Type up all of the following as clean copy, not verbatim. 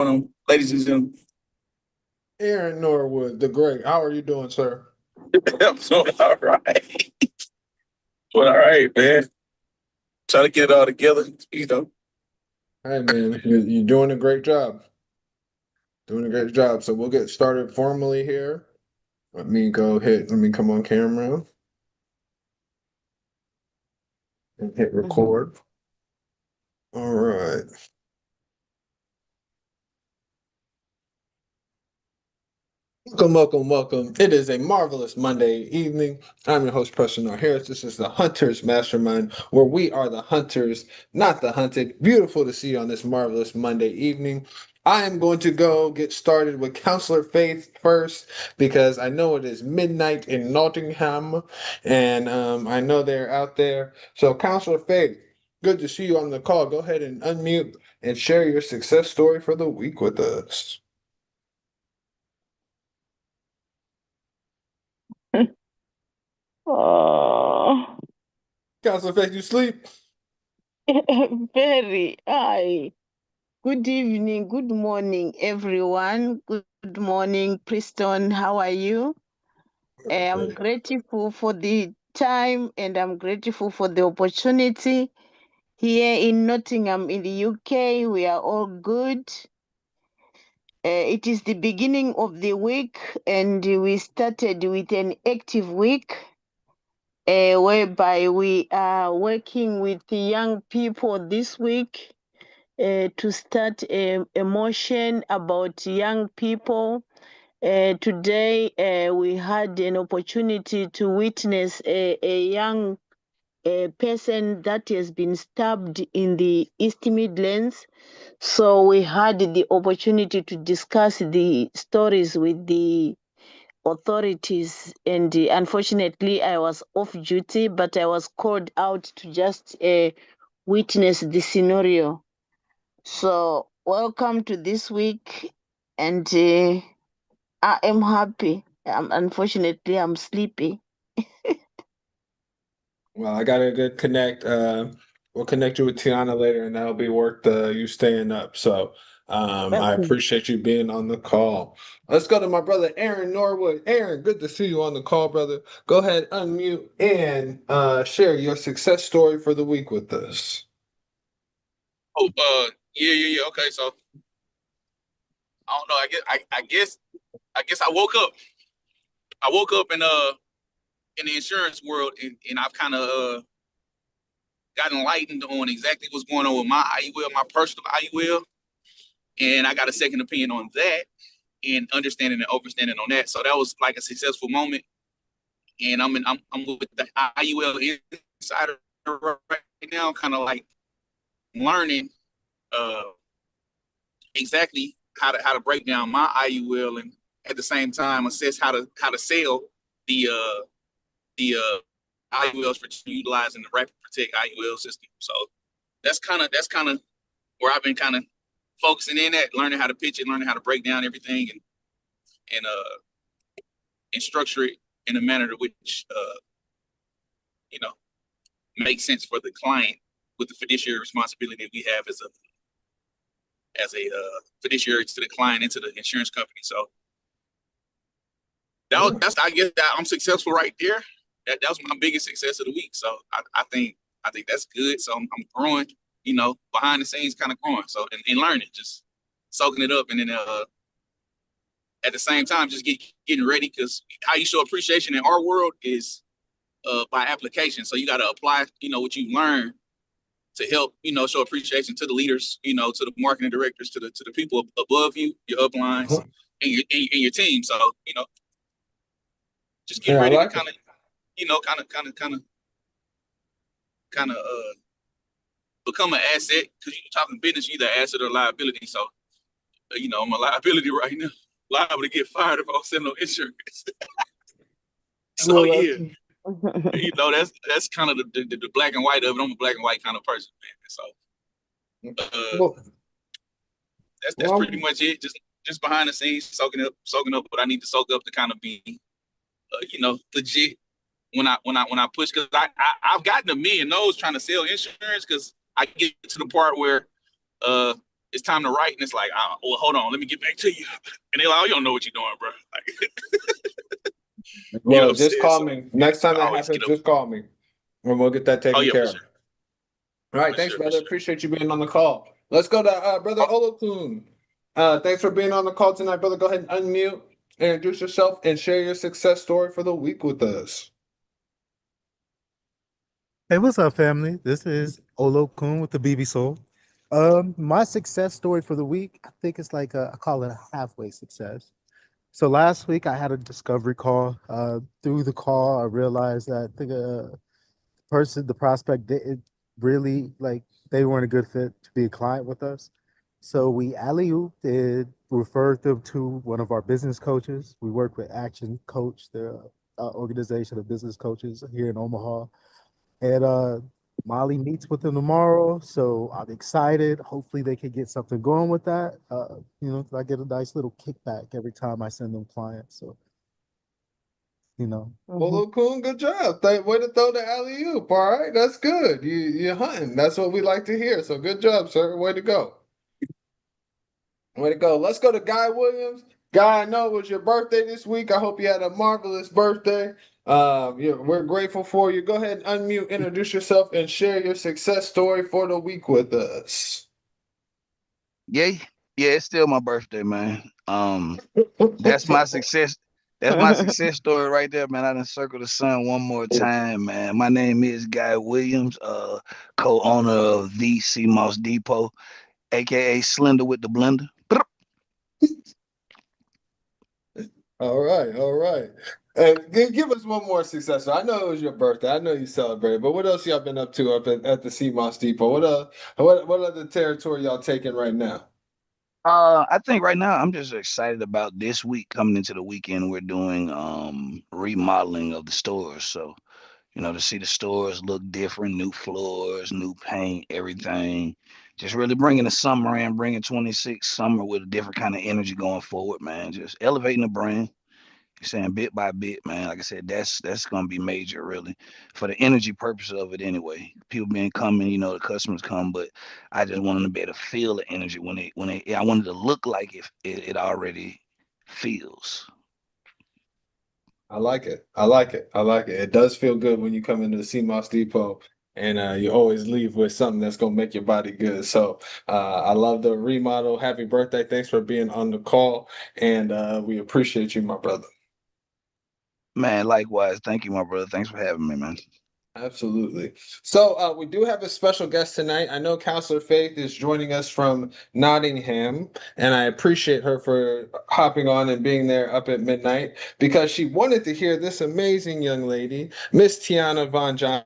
Ladies and gentlemen. Aaron Norwood, the great. How are you doing, sir? I'm doing all right. Doing all right, man. Trying to get it all together. Hey, man, you're doing a great job. Doing a great job. So we'll get started formally here. Let me go hit. Let me come on camera and hit Mhm. record. All right. Welcome, welcome, welcome. It is a marvelous Monday evening. I'm your host, Preston R. Harris. This is the Hunters Mastermind, where we are the hunters, not the hunted. Beautiful to see you on this marvelous Monday evening. I am going to go get started with Counselor Faith first because I know it is midnight in Nottingham and I know they're out there. So, Counselor Faith, good to see you on the call. Go ahead and unmute and share your success story for the week with us. Oh, Counselor Faith, you sleep? very. Hi. Good evening, good morning, everyone. Good morning, Preston. How are you? I'm grateful for the time and I'm grateful for the opportunity. Here in Nottingham, in the UK, we are all good. It is the beginning of the week, and we started with an active week. Whereby we are working with the young people this week to start a motion about young people. Today, we had an opportunity to witness a young person that has been stabbed in the East Midlands. So we had the opportunity to discuss the stories with the authorities, and unfortunately I was off duty, but I was called out to just witness the scenario. So welcome to this week, and I am happy. Unfortunately I'm sleepy. Well, I got a good connect. We'll connect you with Tiana later, and that'll be worth you staying up. So I Okay. appreciate you being on the call. Let's go to my brother Aaron Norwood. Aaron, good to see you on the call, brother. Go ahead, unmute, and share your success story for the week with us. Yeah. Okay, so I don't know. I guess I woke up. I woke up in the insurance world, and I've kind of gotten enlightened on exactly what's going on with my IUL, my personal IUL, and I got a second opinion on that and understanding and overstanding on that. So that was like a successful moment, and I'm with the IUL insider right now, kind of like learning uh exactly how to break down my IUL and at the same time assess how to sell the IULs for utilizing the Rapid Protect IUL system. So that's kind of where I've been kind of focusing in at learning how to pitch it, learning how to break down everything and structure it in a manner to which you know makes sense for the client with the fiduciary responsibility that we have as a fiduciary to the client and to the insurance company. So that's I guess that I'm successful right there. That was my biggest success of the week. So I think that's good. So I'm growing, behind the scenes, kind of growing. So and learning, just soaking it up, and then at the same time, just getting ready because how you show appreciation in our world is by application. So you got to apply, what you learn to help, show appreciation to the leaders, to the marketing directors, to the people above you, your uplines, and your team. So just getting Yeah, I ready to like it. kind of, kind of become an asset because you're talking business, you're either asset or liability. So, I'm a liability right now, liable to get fired if I don't send no insurance. So Well, yeah, that's that's kind of the black and white of it. I'm a black and white kind of person, man. So uh, well, that's pretty well, much it. Just behind the scenes, soaking up what I need to soak up to kind of be, legit when I push because I've gotten a million no's trying to sell insurance because I get to the part where uh it's time to write, and it's like, well, hold on, let me get back to you. And they're like, oh, you don't know what you're doing, bro. Like, get Well, just upset. call So me. Next time I that always happens, get up. just call me and we'll get that Oh taken yeah, care for of. sure, All right, for thanks, sure, for brother. sure. Appreciate you being on the call. Let's go to brother Oh, Olokun. Thanks for being on the call tonight, brother. Go ahead and unmute, introduce yourself, and share your success story for the week with us. Hey, what's up, family? This is Olo Kun with the BB Soul. My success story for the week, I think it's like I call it a halfway success. So last week I had a discovery call. Through the call, I realized that I think the prospect didn't really like they weren't a good fit to be a client with us. So we alley-ooped and referred them to one of our business coaches. We work with Action Coach, the organization of business coaches here in Omaha. And Molly meets with them tomorrow, so I'm excited. Hopefully, they can get something going with that. I get a nice little kickback every time I send them clients. So, you know, Olokun, good job. Way to throw the alley oop. All right, that's good. You're hunting. That's what we like to hear. So good job, sir. Way to go. Way to go. Let's go to Guy Williams. Guy, I know it was your birthday this week. I hope you had a marvelous birthday. We're grateful for you. Go ahead and unmute, introduce yourself, and share your success story for the week with us. Yeah, yeah, it's still my birthday, man. That's my success. That's my success story right there, man. I done circle the sun one more time, man. My name is Guy Williams, co-owner of the CMOS Depot, aka Slender with the Blender. All right, all right. And give us one more success. I know it was your birthday. I know you celebrated, but what else y'all been up to up at the CMOS Depot? What other territory y'all taking right now? I think right now I'm just excited about this week coming into the weekend. We're doing remodeling of the stores, so to see the stores look different, new floors, new paint, everything. Just really bringing the summer in, bringing 26 summer with a different kind of energy going forward, man. Just elevating the brand. You're saying bit by bit, man. Like I said, that's gonna be major, really, for the energy purpose of it anyway. People being coming, the customers come, but I just want them to be able to feel the energy when they. I wanted to look like it already feels. I like it. I like it. I like it. It does feel good when you come into the CMOS Depot and you always leave with something that's gonna make your body good. So I love the remodel. Happy birthday. Thanks for being on the call. And we appreciate you, my brother. Man, likewise. Thank you, my brother. Thanks for having me, man. Absolutely. So we do have a special guest tonight. I know Counselor Faith is joining us from Nottingham, and I appreciate her for hopping on and being there up at midnight because she wanted to hear this amazing young lady, Miss Tiana Von Johnson.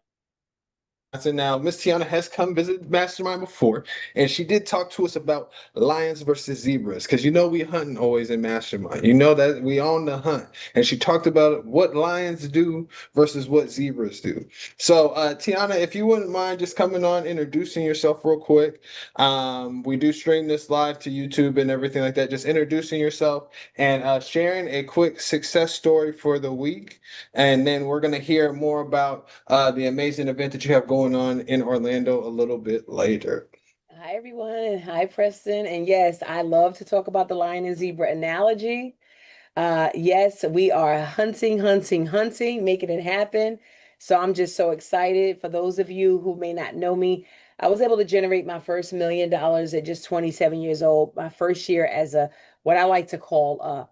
Now, Miss Tiana has come visit Mastermind before, and she did talk to us about lions versus zebras, because we hunting always in Mastermind. You know that we on the hunt, and she talked about what lions do versus what zebras do. So, Tiana, if you wouldn't mind just coming on, introducing yourself real quick. We do stream this live to YouTube and everything like that. Just introducing yourself and sharing a quick success story for the week, and then we're gonna hear more about the amazing event that you have going on in Orlando a little bit later. Hi, everyone, and hi, Preston. And yes, I love to talk about the lion and zebra analogy. Yes, we are hunting, hunting, hunting, making it happen. So I'm just so excited. For those of you who may not know me, I was able to generate my first $1 million at just 27 years old, my first year as what I like to call a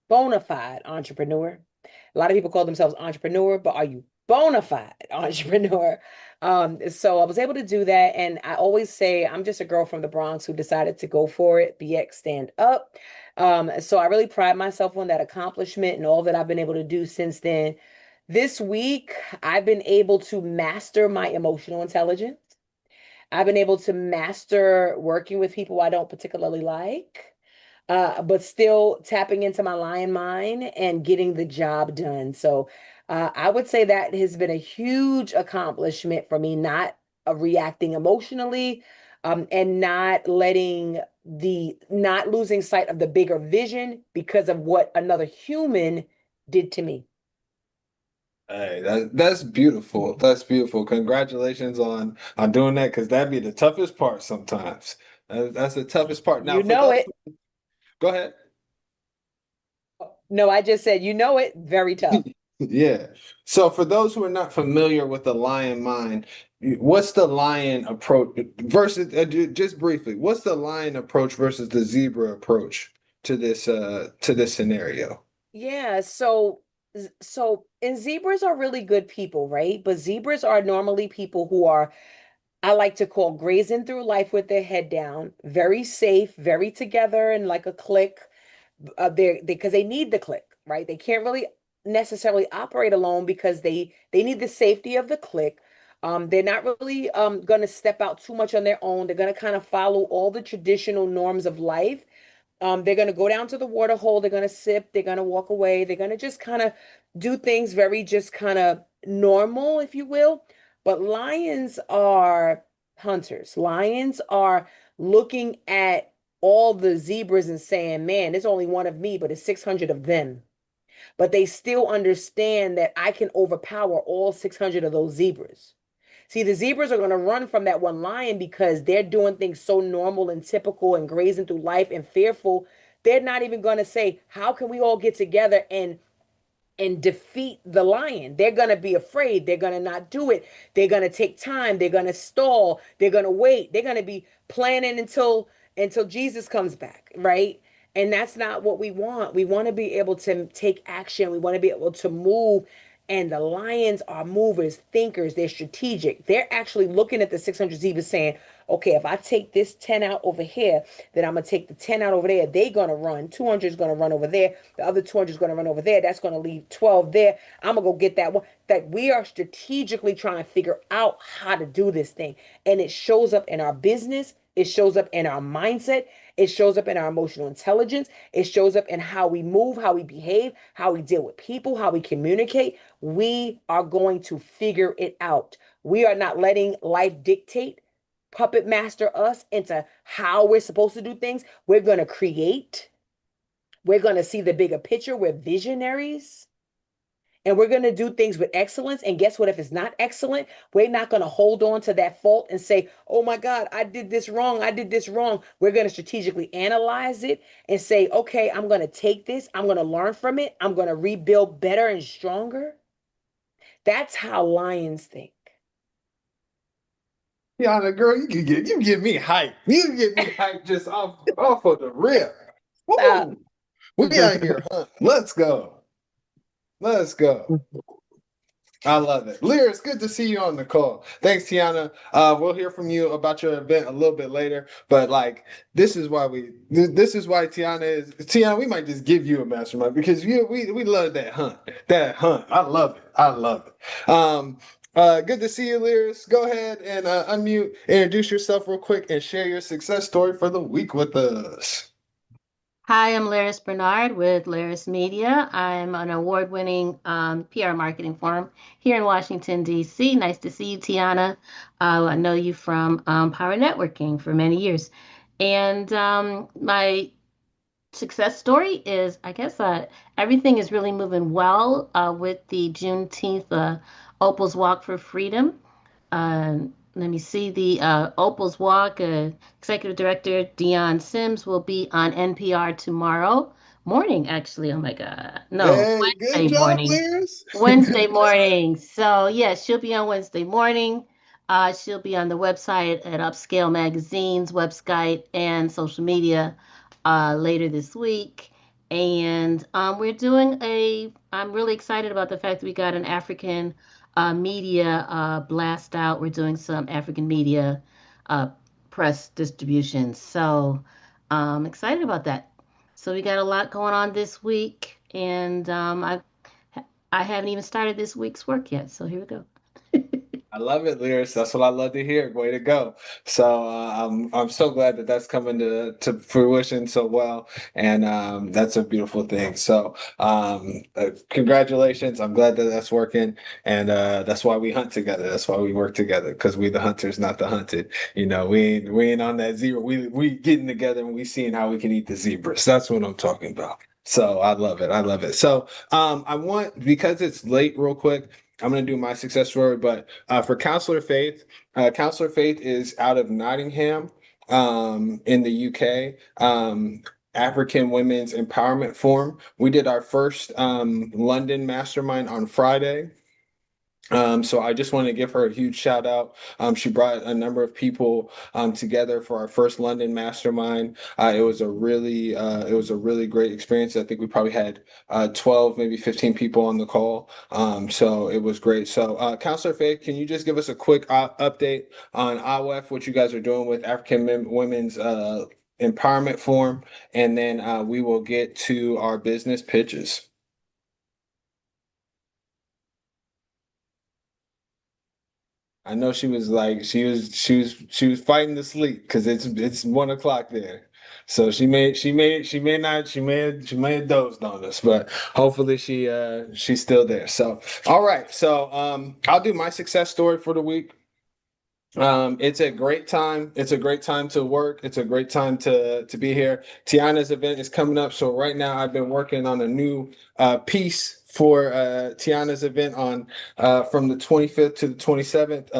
bona fide entrepreneur. A lot of people call themselves entrepreneur, but are you bona fide entrepreneur? So I was able to do that. And I always say I'm just a girl from the Bronx who decided to go for it, BX stand up. So I really pride myself on that accomplishment and all that I've been able to do since then. This week, I've been able to master my emotional intelligence. I've been able to master working with people I don't particularly like, but still tapping into my lion mind and getting the job done. So I would say that has been a huge accomplishment for me, not reacting emotionally, and not losing sight of the bigger vision because of what another human did to me. Hey, that's beautiful. That's beautiful. Congratulations on doing that because that'd be the toughest part sometimes. That's the toughest part. Now, You for know those, it. go ahead. No, I just said, you know it. Very tough. Yeah. So for those who are not familiar with the lion mind, what's the lion approach versus just briefly, what's the lion approach versus the zebra approach to this scenario? Yeah, and zebras are really good people, right? But zebras are normally people who are, I like to call, grazing through life with their head down, very safe, very together and like a clique. They're because they need the clique, right? They can't really necessarily operate alone because they need the safety of the clique. They're not really going to step out too much on their own. They're going to kind of follow all the traditional norms of life. They're going to go down to the water hole. They're going to sip. They're going to walk away. They're going to just kind of do things very just kind of normal, if you will. But lions are hunters. Lions are looking at all the zebras and saying, man, there's only one of me, but it's 600 of them. But they still understand that I can overpower all 600 of those zebras. See, the zebras are going to run from that one lion because they're doing things so normal and typical and grazing through life and fearful. They're not even going to say, how can we all get together and defeat the lion? They're going to be afraid. They're going to not do it. They're going to take time. They're going to stall. They're going to wait. They're going to be planning until Jesus comes back, right? And that's not what we want. We want to be able to take action. We want to be able to move. And the lions are movers, thinkers. They're strategic. They're actually looking at the 600 zebras saying, okay, if I take this 10 out over here, then I'm going to take the 10 out over there. They're going to run. 200 is going to run over there. The other 200 is going to run over there. That's going to leave 12 there. I'm going to go get that one. That we are strategically trying to figure out how to do this thing. And it shows up in our business. It shows up in our mindset. It shows up in our emotional intelligence. It shows up in how we move, how we behave, how we deal with people, how we communicate. We are going to figure it out. We are not letting life dictate, puppet master us into how we're supposed to do things. We're going to create. We're going to see the bigger picture. We're visionaries. And we're going to do things with excellence. And guess what? If it's not excellent, we're not going to hold on to that fault and say, oh my God, I did this wrong. I did this wrong. We're going to strategically analyze it and say, okay, I'm going to take this. I'm going to learn from it. I'm going to rebuild better and stronger. That's how lions think. Yeah, girl, you give me hype. You give me hype just off of the rip. Woo! We out here, huh? Let's go. Let's go. I love it. Lear, it's good to see you on the call. Thanks, Tiana. We'll hear from you about your event a little bit later. But like, this is why Tiana. We might just give you a mastermind because we love that hunt. That hunt. I love it. I love it. Good to see you, Lyris. Go ahead and unmute, introduce yourself real quick, and share your success story for the week with us. Hi, I'm Laris Bernard with Laris Media. I'm an award-winning PR marketing firm here in Washington, D.C. Nice to see you, Tiana. I know you from Power Networking for many years. And my success story is, I guess, everything is really moving well with the Juneteenth Opals Walk for Freedom. Uh, Let me see. The Opals Walk executive director Dion Sims will be on NPR tomorrow morning. Actually, oh my God, no, Hey, good Wednesday job, morning. Lyris. Wednesday morning. So yeah, she'll be on Wednesday morning. She'll be on the website at Upscale Magazine's website and social media later this week. And I'm really excited about the fact that we got an African media blast out. We're doing some African media uh, press distribution. So I'm excited about that. So we got a lot going on this week, and I haven't even started this week's work yet. So here we go. I love it, Lyris. That's what I love to hear. Way to go! So I'm so glad that that's coming to fruition so well, and that's a beautiful thing. So congratulations! I'm glad that that's working, and that's why we hunt together. That's why we work together because we the hunters, not the hunted. You know, we ain't on that zero. We getting together and we seeing how we can eat the zebras. That's what I'm talking about. So I love it. I love it. So I want because it's late, real quick. I'm going to do my success story, but for Counselor Faith is out of Nottingham. in the UK. African Women's Empowerment Forum. We did our first London Mastermind on Friday. So I just want to give her a huge shout out. She brought a number of people together for our first London Mastermind. It was a really great experience. I think we probably had 12, maybe 15 people on the call. So it was great. So Counselor Faith, can you just give us a quick update on IWEF, what you guys are doing with Women's Empowerment Forum, and then we will get to our business pitches. I know she was like she was fighting to sleep because it's 1 o'clock there. So she may have dozed on us, but hopefully she's still there. So all right. So I'll do my success story for the week. It's a great time. It's a great time to work. It's a great time to be here. Tiana's event is coming up. So right now I've been working on a new piece for Tiana's event on from the 25th to the 27th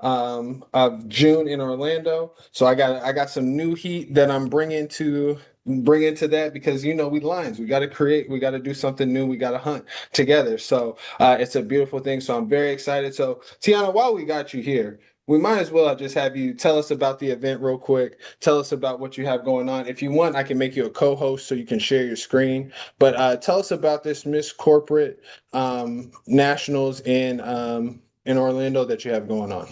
of June in Orlando. So I got some new heat that I'm bringing to that because we Lions, we got to create, we got to do something new, we got to hunt together. So it's a beautiful thing. So I'm very excited. So Tiana, while we got you here, we might as well just have you tell us about the event real quick. Tell us about what you have going on. If you want, I can make you a co-host so you can share your screen. But tell us about this Miss Corporate Nationals in Orlando that you have going on.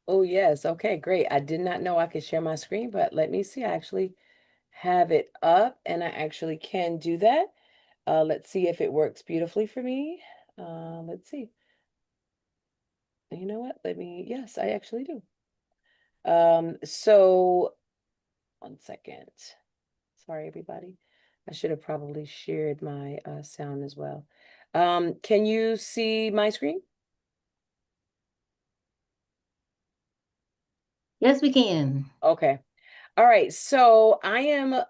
Oh, yes. Okay, great. I did not know I could share my screen, but let me see. I actually have it up and I actually can do that. Let's see if it works beautifully for me. Let's see. You know what? Yes, I actually do. So 1 second. Sorry, everybody. I should have probably shared my sound as well. Can you see my screen? Yes, we can. Okay. All right. So I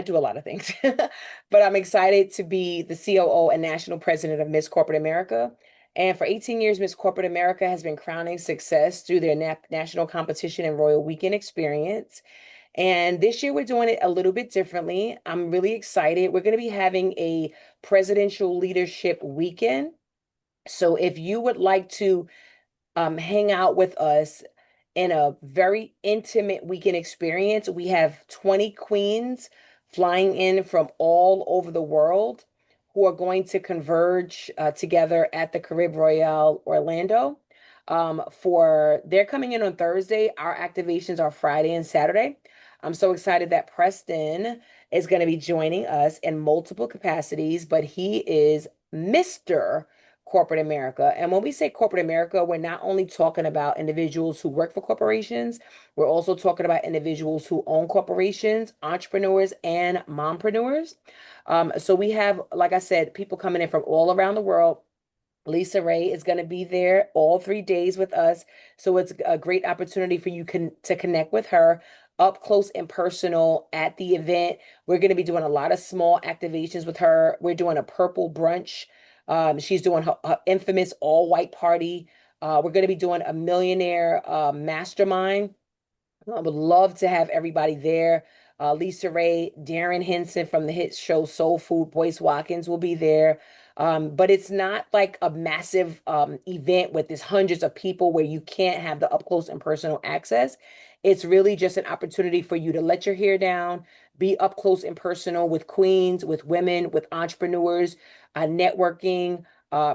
do a lot of things, but I'm excited to be the COO and national president of Miss Corporate America. And for 18 years, Miss Corporate America has been crowning success through their national competition and Royal Weekend experience. And this year, we're doing it a little bit differently. I'm really excited. We're going to be having a presidential leadership weekend. So if you would like to hang out with us in a very intimate weekend experience. We have 20 queens flying in from all over the world who are going to converge together at the Carib Royale Orlando. They're coming in on Thursday. Our activations are Friday and Saturday. I'm so excited that Preston is going to be joining us in multiple capacities, but he is Mr. Corporate America. And when we say corporate America, we're not only talking about individuals who work for corporations, we're also talking about individuals who own corporations, entrepreneurs, and mompreneurs. So we have, like I said, people coming in from all around the world. Lisa Ray is going to be there all 3 days with us. So it's a great opportunity for you to connect with her up close and personal at the event. We're going to be doing a lot of small activations with her. We're doing a purple brunch. She's doing her infamous all white party. We're going to be doing a millionaire mastermind. I would love to have everybody there. Lisa Ray, Darren Henson from the hit show Soul Food, Boyce Watkins will be there. But it's not like a massive event with this hundreds of people where you can't have the up close and personal access. It's really just an opportunity for you to let your hair down, be up close and personal with queens, with women, with entrepreneurs, networking.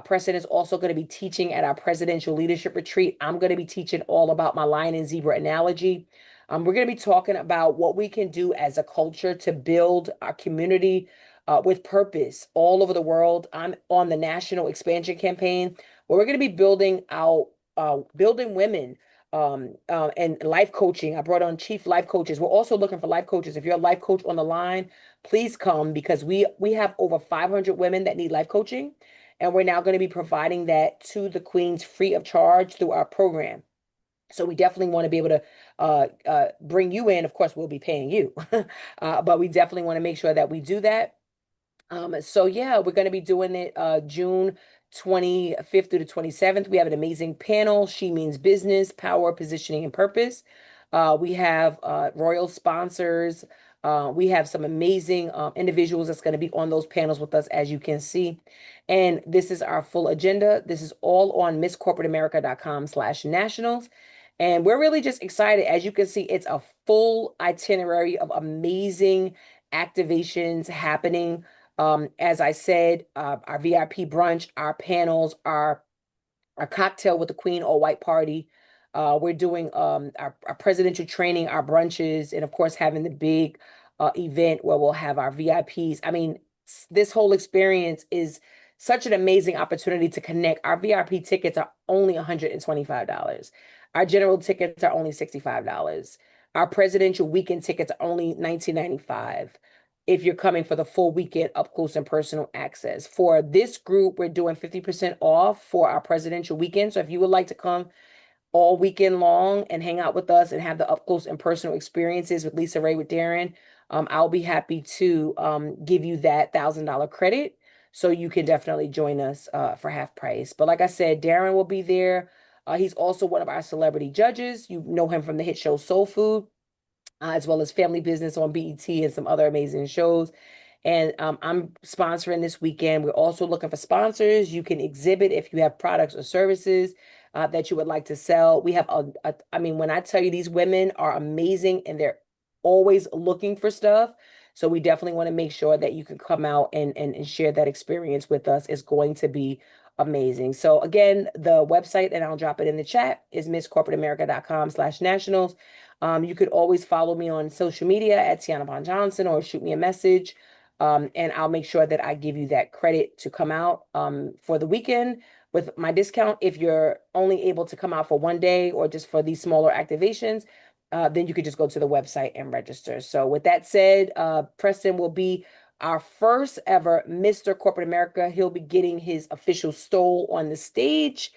Preston is also going to be teaching at our presidential leadership retreat. I'm going to be teaching all about my lion and zebra analogy. We're going to be talking about what we can do as a culture to build our community with purpose all over the world. I'm on the national expansion campaign where we're going to be building out, building women and life coaching. I brought on chief life coaches. We're also looking for life coaches. If you're a life coach on the line, please come because we have over 500 women that need life coaching. And we're now going to be providing that to the queens free of charge through our program. So we definitely want to be able to bring you in. Of course, we'll be paying you, but we definitely want to make sure that we do that. So yeah, we're going to be doing it June 25th through the 27th. We have an amazing panel. She means business, power, positioning, and purpose. We have royal sponsors. We have some amazing individuals that's going to be on those panels with us, as you can see. And this is our full agenda. This is all on misscorporateamerica.com/nationals. And we're really just excited. As you can see, it's a full itinerary of amazing activations happening. As I said, our VIP brunch, our panels, our cocktail with the Queen All White Party. We're doing our presidential training, our brunches, and of course having the big event where we'll have our VIPs. I mean, this whole experience is such an amazing opportunity to connect. Our VIP tickets are only $125. Our general tickets are only $65. Our presidential weekend tickets are only $19.95 if you're coming for the full weekend up close and personal access. For this group, we're doing 50% off for our presidential weekend. So if you would like to come all weekend long and hang out with us and have the up close and personal experiences with Lisa Ray, with Darren, I'll be happy to give you that $1,000 credit. So you can definitely join us for half price. But like I said, Darren will be there. He's also one of our celebrity judges. You know him from the hit show Soul Food, as well as Family Business on BET and some other amazing shows. And I'm sponsoring this weekend. We're also looking for sponsors. You can exhibit if you have products or services that you would like to sell. We have I mean, when I tell you these women are amazing and they're always looking for stuff. So we definitely want to make sure that you can come out and share that experience with us. It's going to be amazing. So again, the website, and I'll drop it in the chat, is misscorporateamerica.com/nationals. You could always follow me on social media at Tiana Bon Johnson, or shoot me a message. And I'll make sure that I give you that credit to come out for the weekend with my discount. If you're only able to come out for one day or just for these smaller activations, then you could just go to the website and register. So with that said, Preston will be our first ever Mr. Corporate America. He'll be getting his official stole on the stage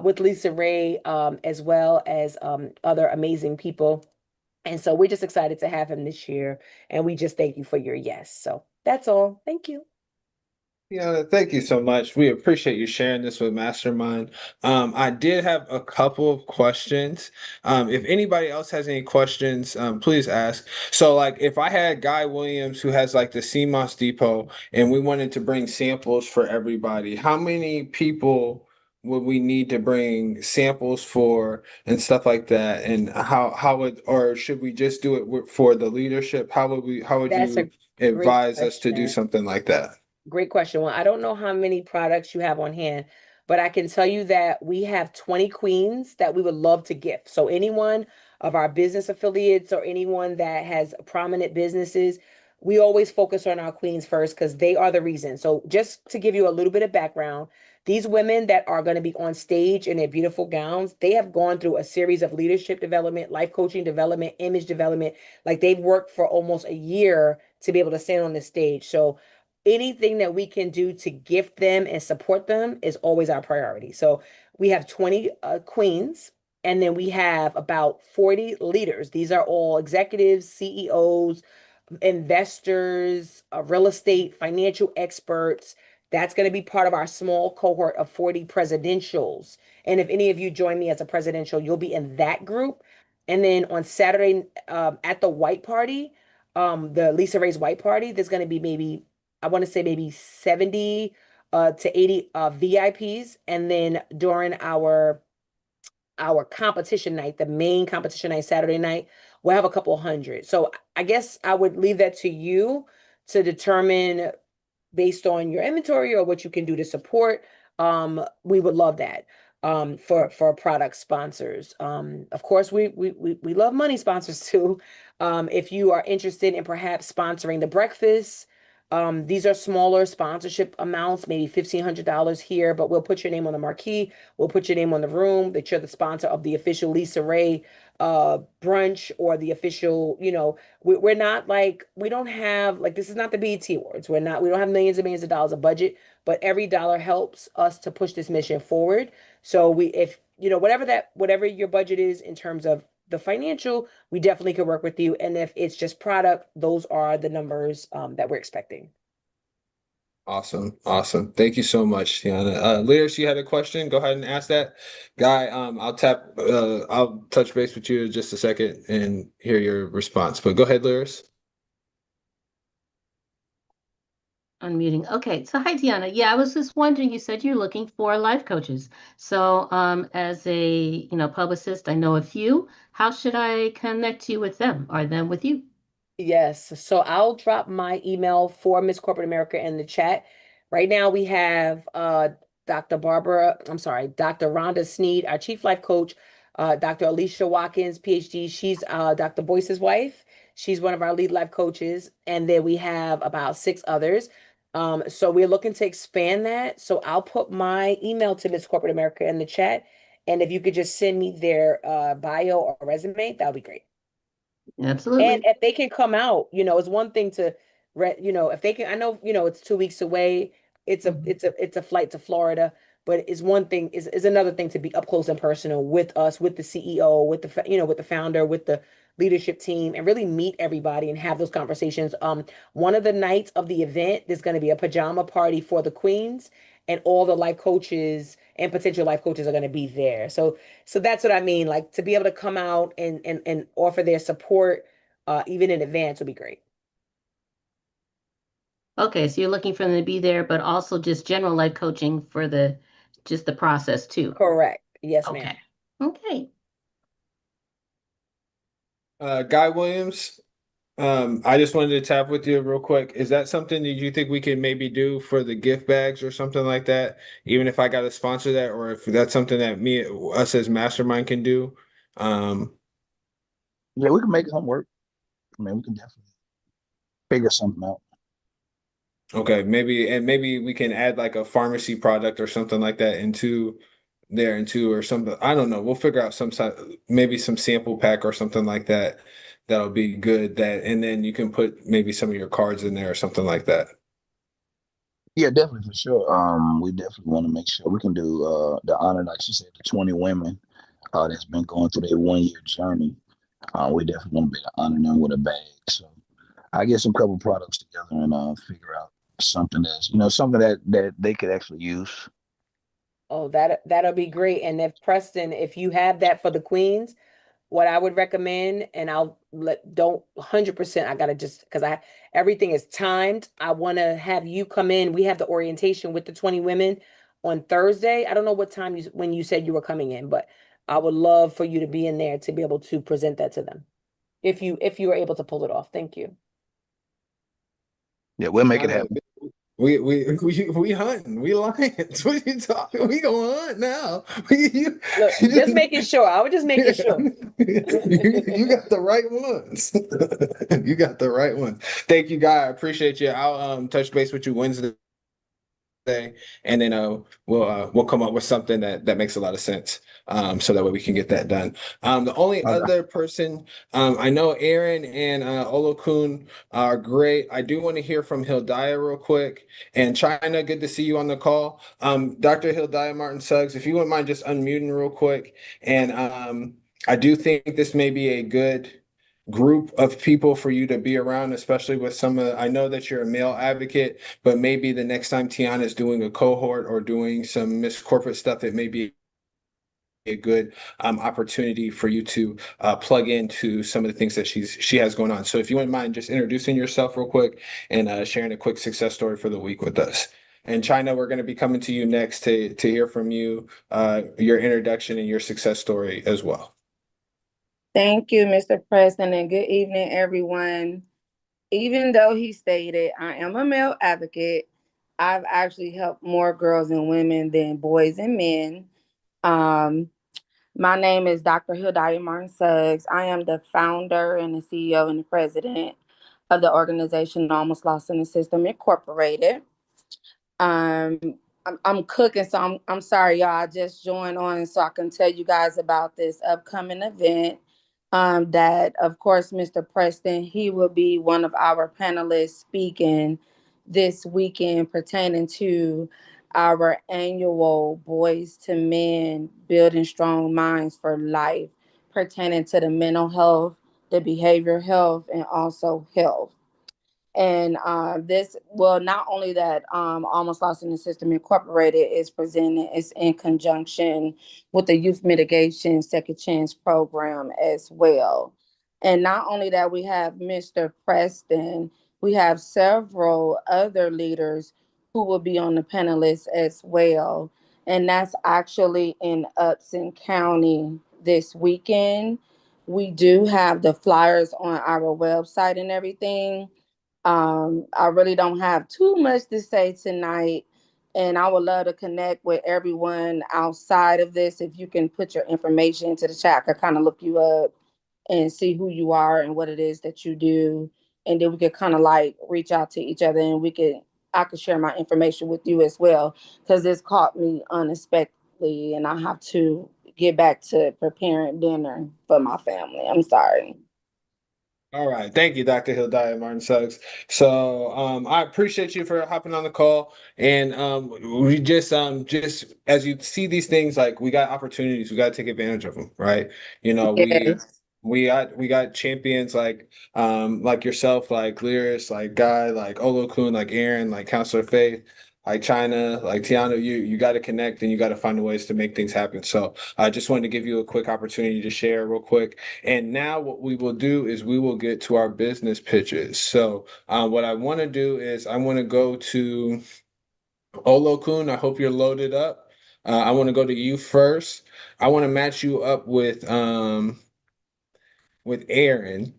with Lisa Ray, as well as other amazing people. And so we're just excited to have him this year. And we just thank you for your yes. So that's all. Thank you. Yeah, thank you so much. We appreciate you sharing this with Mastermind. I did have a couple of questions. If anybody else has any questions, please ask. So, like, if I had Guy Williams who has like the CMOS Depot, and we wanted to bring samples for everybody, how many people would we need to bring samples for and stuff like that? And how would, or should we just do it for the leadership? How would That's you a great advise us to do question. something like that? Great question. Well, I don't know how many products you have on hand, but I can tell you that we have 20 queens that we would love to gift. So anyone of our business affiliates or anyone that has prominent businesses, we always focus on our queens first because they are the reason. So just to give you a little bit of background, these women that are going to be on stage in their beautiful gowns, they have gone through a series of leadership development, life coaching development, image development. Like they've worked for almost a year to be able to stand on the stage. So anything that we can do to gift them and support them is always our priority. So we have 20 queens, and then we have about 40 leaders. These are all executives, CEOs, investors, real estate, financial experts. That's going to be part of our small cohort of 40 presidentials. And if any of you join me as a presidential, you'll be in that group. And then on Saturday, at the white party, the Lisa Ray's white party, there's going to be maybe, I want to say maybe 70 to 80 VIPs. And then during our competition night, the main competition night, Saturday night, we'll have a couple hundred. So I guess I would leave that to you to determine based on your inventory or what you can do to support. We would love that for product sponsors. Of course, we love money sponsors too. If you are interested in perhaps sponsoring the breakfast, these are smaller sponsorship amounts, maybe $1,500 here, but we'll put your name on the marquee. We'll put your name on the room that you're the sponsor of the official Lisa Ray brunch, or the official, we're not like, we don't have, like, this is not the BET Awards. We don't have millions and millions of dollars of budget, but every dollar helps us to push this mission forward. So if, whatever your budget is in terms of the financial, we definitely could work with you. And if it's just product, those are the numbers that we're expecting. Awesome, awesome. Thank you so much, Tiana. Lyris, you had a question? Go ahead and ask that. Guy, I'll touch base with you in just a second and hear your response. But go ahead, Lyris. Unmuting. Okay, so hi, Tiana. Yeah, I was just wondering, you said you're looking for life coaches. So, as a, publicist, I know a few. How should I connect you with them or them with you? Yes. So I'll drop my email for Miss Corporate America in the chat. Right now we have Dr. Rhonda Sneed, our Chief Life Coach, Dr. Alicia Watkins, PhD. She's Dr. Boyce's wife. She's one of our lead life coaches. And then we have about six others. So we're looking to expand that. So I'll put my email to Miss Corporate America in the chat. And if you could just send me their bio or resume, that would be great. And Absolutely. if they can come out, it's one thing to, if they can, I know, it's 2 weeks away. It's a flight to Florida, but it's one thing is another thing to be up close and personal with us, with the CEO, with with the founder, with the leadership team, and really meet everybody and have those conversations. One of the nights of the event, there's going to be a pajama party for the queens, and all the life coaches and potential life coaches are going to be there. So that's what I mean. Like to be able to come out and offer their support, even in advance, would be great. Okay, so you're looking for them to be there, but also just general life coaching for just the process too. Correct. Yes, ma'am. Okay. Okay. Guy Williams, I just wanted to tap with you real quick. Is that something that you think we can maybe do for the gift bags or something like that? Even if I got to sponsor that, or if that's something that us as Mastermind can do? Um, Yeah, we can make something work. I mean, we can definitely figure something out. okay, maybe we can add like a pharmacy product or something like that into there into or something. I don't know. We'll figure out maybe some sample pack or something like that. That'll be good. And then you can put maybe some of your cards in there or something like that. Yeah, definitely for sure. We definitely want to make sure we can do the honor, like she said, the 20 women that's been going through their 1 year journey. We definitely want to be able to honor them with a bag. So I get some couple products together and figure out something something that they could actually use. Oh, that'll be great. And if Preston, if you have that for the queens, what I would recommend, and I'll don't 100%, I gotta just because everything is timed. I want to have you come in. We have the orientation with the 20 women on Thursday. I don't know what time when you said you were coming in, but I would love for you to be in there to be able to present that to them. If you are able to pull it off. Thank you. Yeah, we'll make it Tiana, happen. we hunting. We lions. What you talking? We gonna hunt now. Look, just making sure. I was just making sure. You got the right ones. You got the right ones. Thank you, guy. I appreciate you. I'll touch base with you Wednesday, and then we'll come up with something that makes a lot of sense. So that way we can get that done. The only Okay. other person I know Aaron and Olokun are great. I do want to hear from Hildaya real quick. And China, good to see you on the call. Dr. Hildaya Martin Suggs, if you wouldn't mind just unmuting real quick. And I do think this may be a good group of people for you to be around, especially with I know that you're a male advocate, but maybe the next time Tiana is doing a cohort or doing some Miss Corporate stuff, it may be a good opportunity for you to plug into some of the things that she has going on. So if you wouldn't mind just introducing yourself real quick and sharing a quick success story for the week with us. And China, we're going to be coming to you next to hear from you, your introduction and your success story as well. Thank you, Mr. President, and good evening, everyone. Even though he stated I am a male advocate, I've actually helped more girls and women than boys and men. My name is Dr. Hildaya Martin Suggs. I am the founder and the CEO and the president of the organization Almost Lost in the System Incorporated. Um, I'm cooking, so I'm sorry, y'all. I just joined on so I can tell you guys about this upcoming event. That of course, Mr. Preston, he will be one of our panelists speaking this weekend pertaining to our annual Boys to Men Building Strong Minds for Life, pertaining to the mental health, the behavioral health, and also health. And this, well, not only that, Almost Lost in the System Incorporated is presenting, it's in conjunction with the Youth Mitigation Second Chance Program as well. And not only that, we have Mr. Preston, we have several other leaders who will be on the panelists as well. And that's actually in Upson County this weekend. We do have the flyers on our website and everything. I really don't have too much to say tonight, and I would love to connect with everyone outside of this. If you can put your information into the chat, I can kind of look you up and see who you are and what it is that you do, and then we could kind of like reach out to each other, and I could share my information with you as well, because this caught me unexpectedly, and I have to get back to preparing dinner for my family. I'm sorry. All right. Thank you, Dr. Hildaya Martin Suggs. So I appreciate you for hopping on the call. And we just as you see these things, like we got opportunities, we got to take advantage of them, right? You know, Yes. we got champions like yourself, like Lyris, like Guy, like Olokun, like Aaron, like Counselor Faith, like China, like Tiana. You got to connect and you got to find ways to make things happen. So I just wanted to give you a quick opportunity to share real quick. And now what we will do is we will get to our business pitches. So what I want to do is I want to go to Olokun. I hope you're loaded up. I want to go to you first. I want to match you up with Aaron.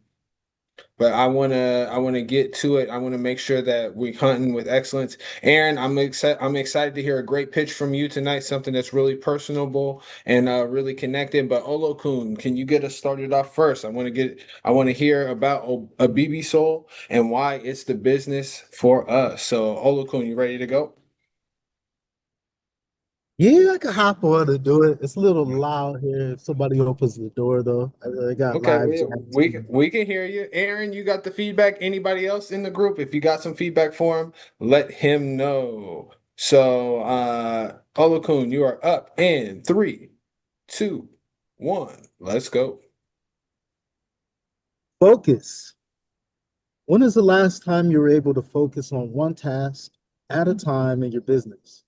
But I want to get to it. I want to make sure that we hunting with excellence. Aaron, I'm excited to hear a great pitch from you tonight, something that's really personable and really connected. But Olokun, can you get us started off first? I want to hear about a BB Soul and why it's the business for us. So Olokun, you ready to go? Yeah, I can hop on and do it. It's a little loud here. If somebody opens the door, though, I got Okay, live we jams. we can hear you. Aaron, you got the feedback. Anybody else in the group? If you got some feedback for him, let him know. So, Olokun, you are up in 3, 2, 1. Let's go. Focus. When is the last time you were able to focus on one task at a time in your business?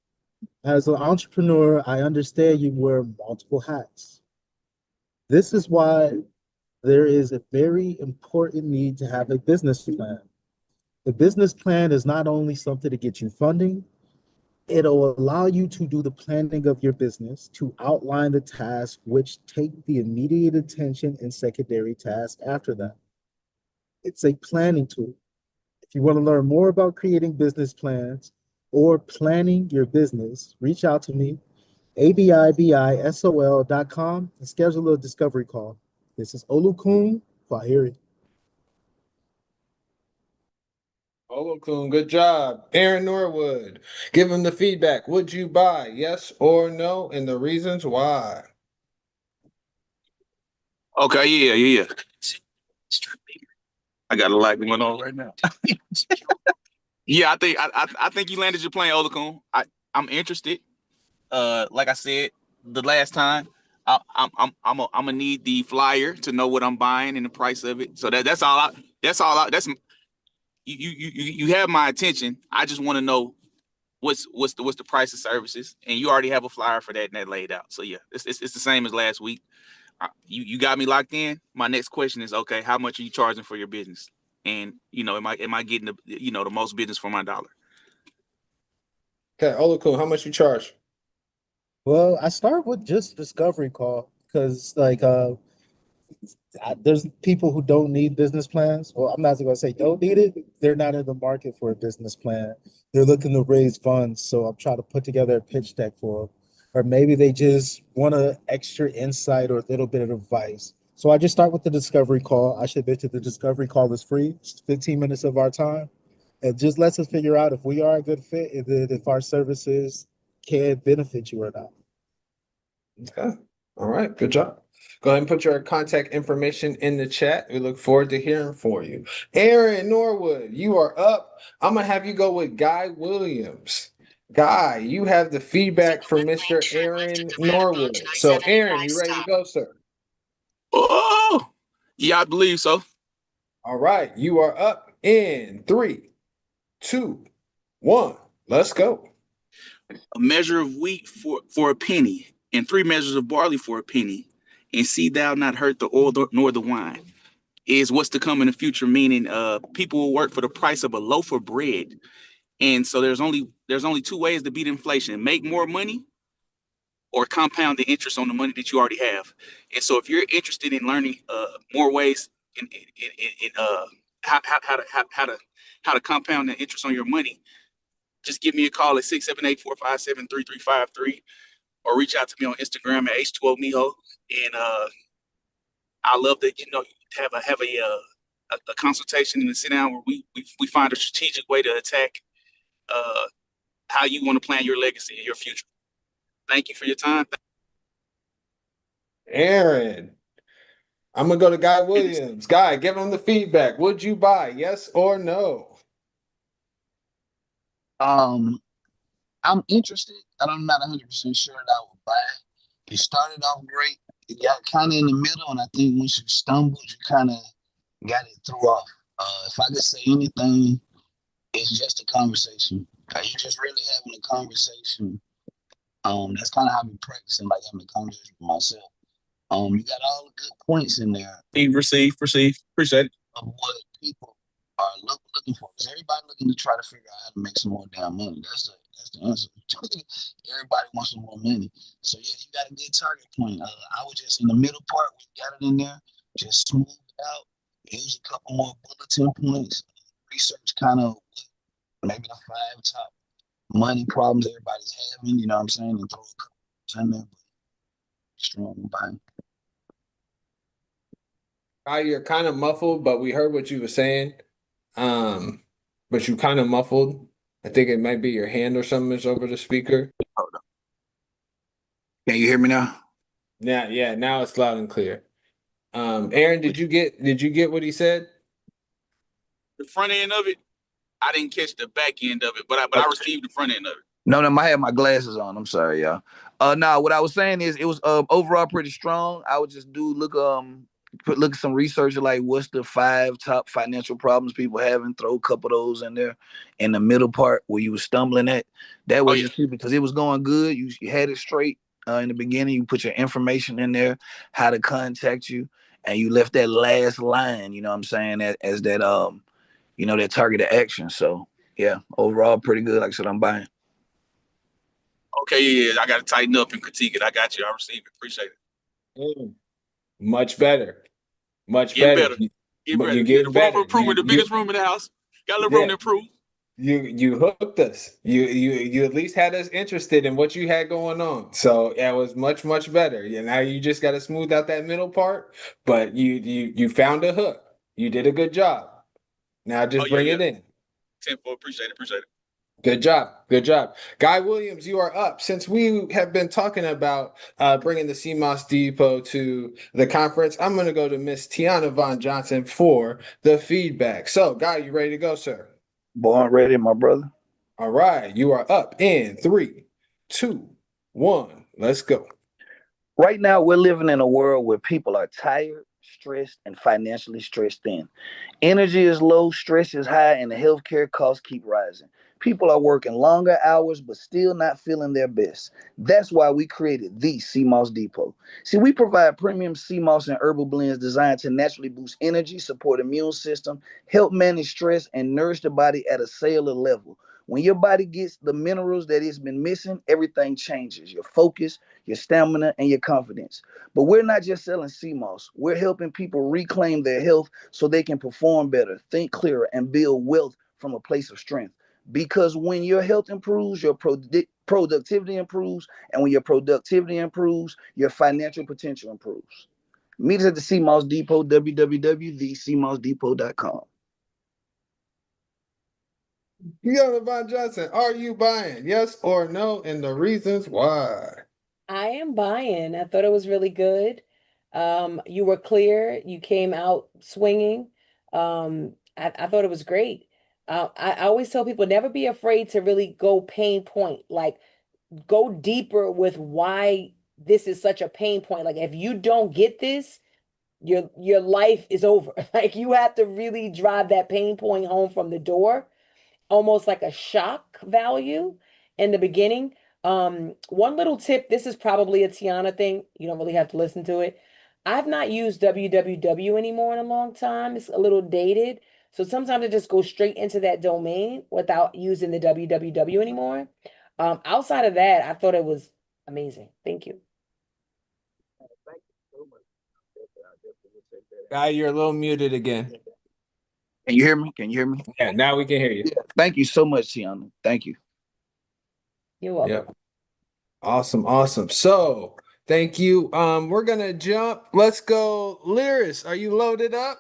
As an entrepreneur, I understand you wear multiple hats. This is why there is a very important need to have a business plan. The business plan is not only something to get you funding, it'll allow you to do the planning of your business, to outline the tasks which take the immediate attention and secondary tasks after that. It's a planning tool. If you want to learn more about creating business plans or planning your business, reach out to me, abibisol.com, and schedule a discovery call. This is Olukun Kwaheri. Olokun, good job. Aaron Norwood, give him the feedback. Would you buy? Yes or no? And the reasons why. Okay, yeah. I got a lot going on right now. Yeah, I think you landed your plane, Olakun. I'm interested. Like I said the last time, I'm gonna need the flyer to know what I'm buying and the price of it. So that's all. That's you have my attention. I just want to know what's the price of services, and you already have a flyer for that and that laid out. So yeah, it's the same as last week. You got me locked in. My next question is, okay, how much are you charging for your business? And am I getting the most business for my dollar? Okay, Olokun, how much you charge? Well, I start with just discovery call because there's people who don't need business plans. Well, I'm not going to say don't need it. They're not in the market for a business plan. They're looking to raise funds. So I'm trying to put together a pitch deck for them. Or maybe they just want an extra insight or a little bit of advice. So I just start with the discovery call. I should mention the discovery call is free. It's 15 minutes of our time. It just lets us figure out if we are a good fit and then if our services can benefit you or not. Okay. All right. Good job. Go ahead and put your contact information in the chat. We look forward to hearing from you. Aaron Norwood, you are up. I'm going to have you go with Guy Williams. Guy, you have the feedback from Mr. Aaron Norwood. So, Aaron, you ready to go, sir? Oh, yeah, I believe so. All right. You are up in 3, 2, 1. Let's go. A measure of wheat for a penny, and 3 measures of barley for a penny, and see thou not hurt the oil nor the wine, is what's to come in the future, meaning people will work for the price of a loaf of bread. And so there's only 2 ways to beat inflation: make more money or compound the interest on the money that you already have. And so if you're interested in learning more ways in how to compound the interest on your money, just give me a call at 678-457-3353, or reach out to me on Instagram at H2OMiho. And I love that, have a consultation and a sit down where we find a strategic way to attack how you want to plan your legacy and your future. Thank you for your time. Aaron, I'm going to go to Guy Williams. Guy, give him the feedback. Would you buy, yes or no? I'm interested. I'm not 100% sure that I would buy it. It started off great. It got kind of in the middle, and I think once you stumbled, you kind of got it threw off. If I could say anything, it's just a conversation. You just really having a conversation. That's kind of how I'm practicing, like having a conversation with myself. You got all the good points in there. Receive. Appreciate it. Of what people are looking for. Is everybody looking to try to figure out how to make some more damn money? That's the answer. Everybody wants some more money. So yeah, you got a good target point. I was just in the middle part. We got it in there. Just smooth it out. Use a couple more bulletin points. Research kind of maybe the 5 top money problems everybody's having. You know what I'm saying? And throw a couple in there. Strong buying. You're kind of muffled, but we heard what you were saying. But you kind of muffled. I think it might be your hand or something is over the speaker. Hold on. Can you hear me now? Yeah, now it's loud and clear. Aaron, did you get what he said? The front end of it, I didn't catch the back end of it, but I received the front end of it. No, I had my glasses on. I'm sorry, y'all. Now what I was saying is it was overall pretty strong. I would just look at some research of like what's the 5 top financial problems people having. Throw a couple of those in there, in the middle part where you were stumbling at. That was just because it was going good. You had it straight in the beginning. You put your information in there, how to contact you, and you left that last line. You know what I'm saying? As that that targeted action. So yeah, overall pretty good. Like I said, I'm buying. Okay, yeah, I got to tighten up and critique it. I got you. I received it. Appreciate it. Much better. Get better. Get better. You getting the room better. for improvement, the biggest room in the house. Got a little room to improve. You hooked us. You at least had us interested in what you had going on. So it was much better. Now you just got to smooth out that middle part, but you found a hook. You did a good job. Now just bring it in. Tempo, appreciate it. Good job. Guy Williams, you are up. Since we have been talking about bringing the CMOS Depot to the conference, I'm going to go to Miss Tiana Von Johnson for the feedback. So, Guy, you ready to go, sir? Born ready, my brother. All right, you are up in 3, 2, 1. Let's go. Right now, we're living in a world where people are tired, stressed, and financially stressed thin. Energy is low, stress is high, and the healthcare costs keep rising. People are working longer hours, but still not feeling their best. That's why we created the CMOS Depot. See, we provide premium CMOS and herbal blends designed to naturally boost energy, support immune system, help manage stress, and nourish the body at a cellular level. When your body gets the minerals that it's been missing, everything changes. Your focus, your stamina, and your confidence. But we're not just selling CMOS. We're helping people reclaim their health so they can perform better, think clearer, and build wealth from a place of strength. Because when your health improves, your productivity improves. And when your productivity improves, your financial potential improves. Meet us at the CMOS Depot, www.thecmosdepot.com. Tiana Von Johnson, are you buying? Yes or no? And the reasons why. I am buying. I thought it was really good. You were clear. You came out swinging. I thought it was great. I always tell people never be afraid to really go pain point, like go deeper with why this is such a pain point. Like if you don't get this, your life is over. Like you have to really drive that pain point home from the door, almost like a shock value in the beginning. One little tip, this is probably a Tiana thing. You don't really have to listen to it. I've not used www anymore in a long time. It's a little dated. So sometimes I just go straight into that domain without using the www anymore. Outside of that, I thought it was amazing. Thank you. Guy, you're a little muted again. Can you hear me? Can you hear me? Yeah, now we can hear you. Yeah. Thank you so much, Tiana. Thank you. You're welcome. Yep. Awesome, awesome. So thank you. We're gonna jump. Let's go. Lyris, are you loaded up?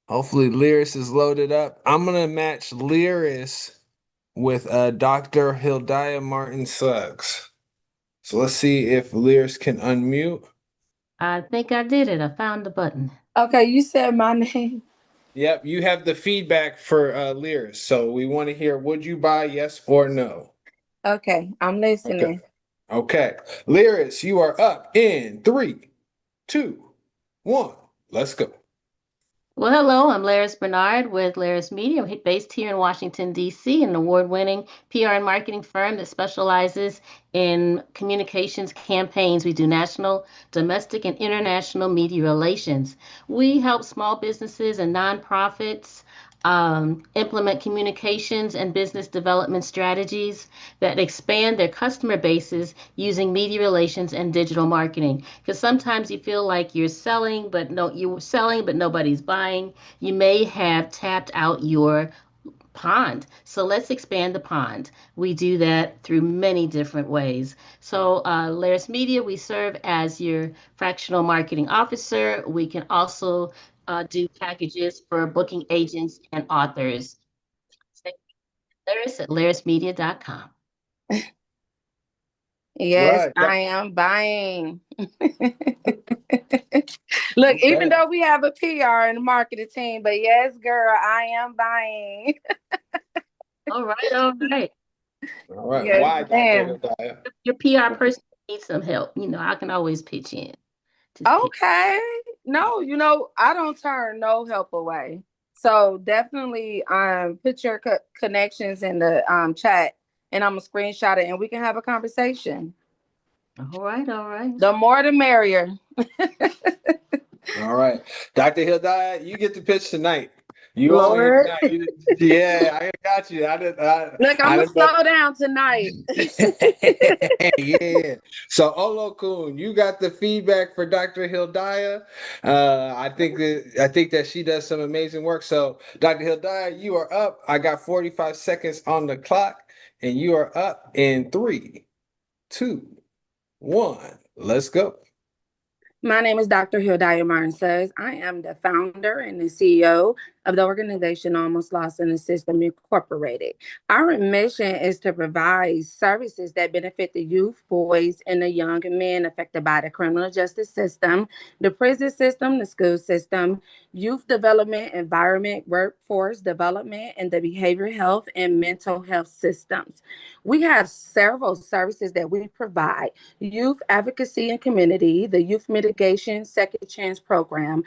Hopefully Lyris is loaded up. I'm gonna match Lyris with Dr. Hildiah Martin Suggs. So let's see if Lyris can unmute. I think I did it. I found the button. Okay, you said my name. Yep, you have the feedback for Lyris. So we want to hear, would you buy, yes or no? Okay, I'm listening. Okay. Lyris, you are up in 3, 2, 1. Let's go. Well, hello, I'm Laris Bernard with Laris Media. I'm based here in Washington, D.C., an award-winning PR and marketing firm that specializes in communications campaigns. We do national, domestic, and international media relations. We help small businesses and nonprofits implement communications and business development strategies that expand their customer bases using media relations and digital marketing. Because sometimes you feel like you're selling, but nobody's buying. You may have tapped out your pond. So let's expand the pond. We do that through many different ways. So Laris Media, we serve as your fractional marketing officer. We can also do packages for booking agents and authors. Laris at larismedia.com. Yes, Right. I am buying. Look, even though we have a PR and marketing team, but yes, girl, I am buying. All right, all right. All right. Yes, Why, Dr. ma'am. Hildiah? Your PR person needs some help. I can always pitch in. Okay. No, I don't turn no help away. So definitely put your connections in the chat and I'm gonna screenshot it and we can have a conversation. All right, all right. The more the merrier. All right. Dr. Hildiah, you get the pitch tonight. You on here Lord. tonight. Yeah, I got you. Look, I'm gonna slow down tonight. Yeah. So Olo Kun, you got the feedback for Dr. Hildiah. I think that she does some amazing work. So Dr. Hildiah, you are up. I got 45 seconds on the clock, and you are up in 3, 2, 1. Let's go. My name is Dr. Hildiah Martin Suggs. I am the founder and the CEO of the organization Almost Lost in the System Incorporated. Our mission is to provide services that benefit the youth, boys, and the young men affected by the criminal justice system, the prison system, the school system, youth development, environment, workforce development, and the behavioral health and mental health systems. We have several services that we provide: youth advocacy and community, the youth mitigation second chance program,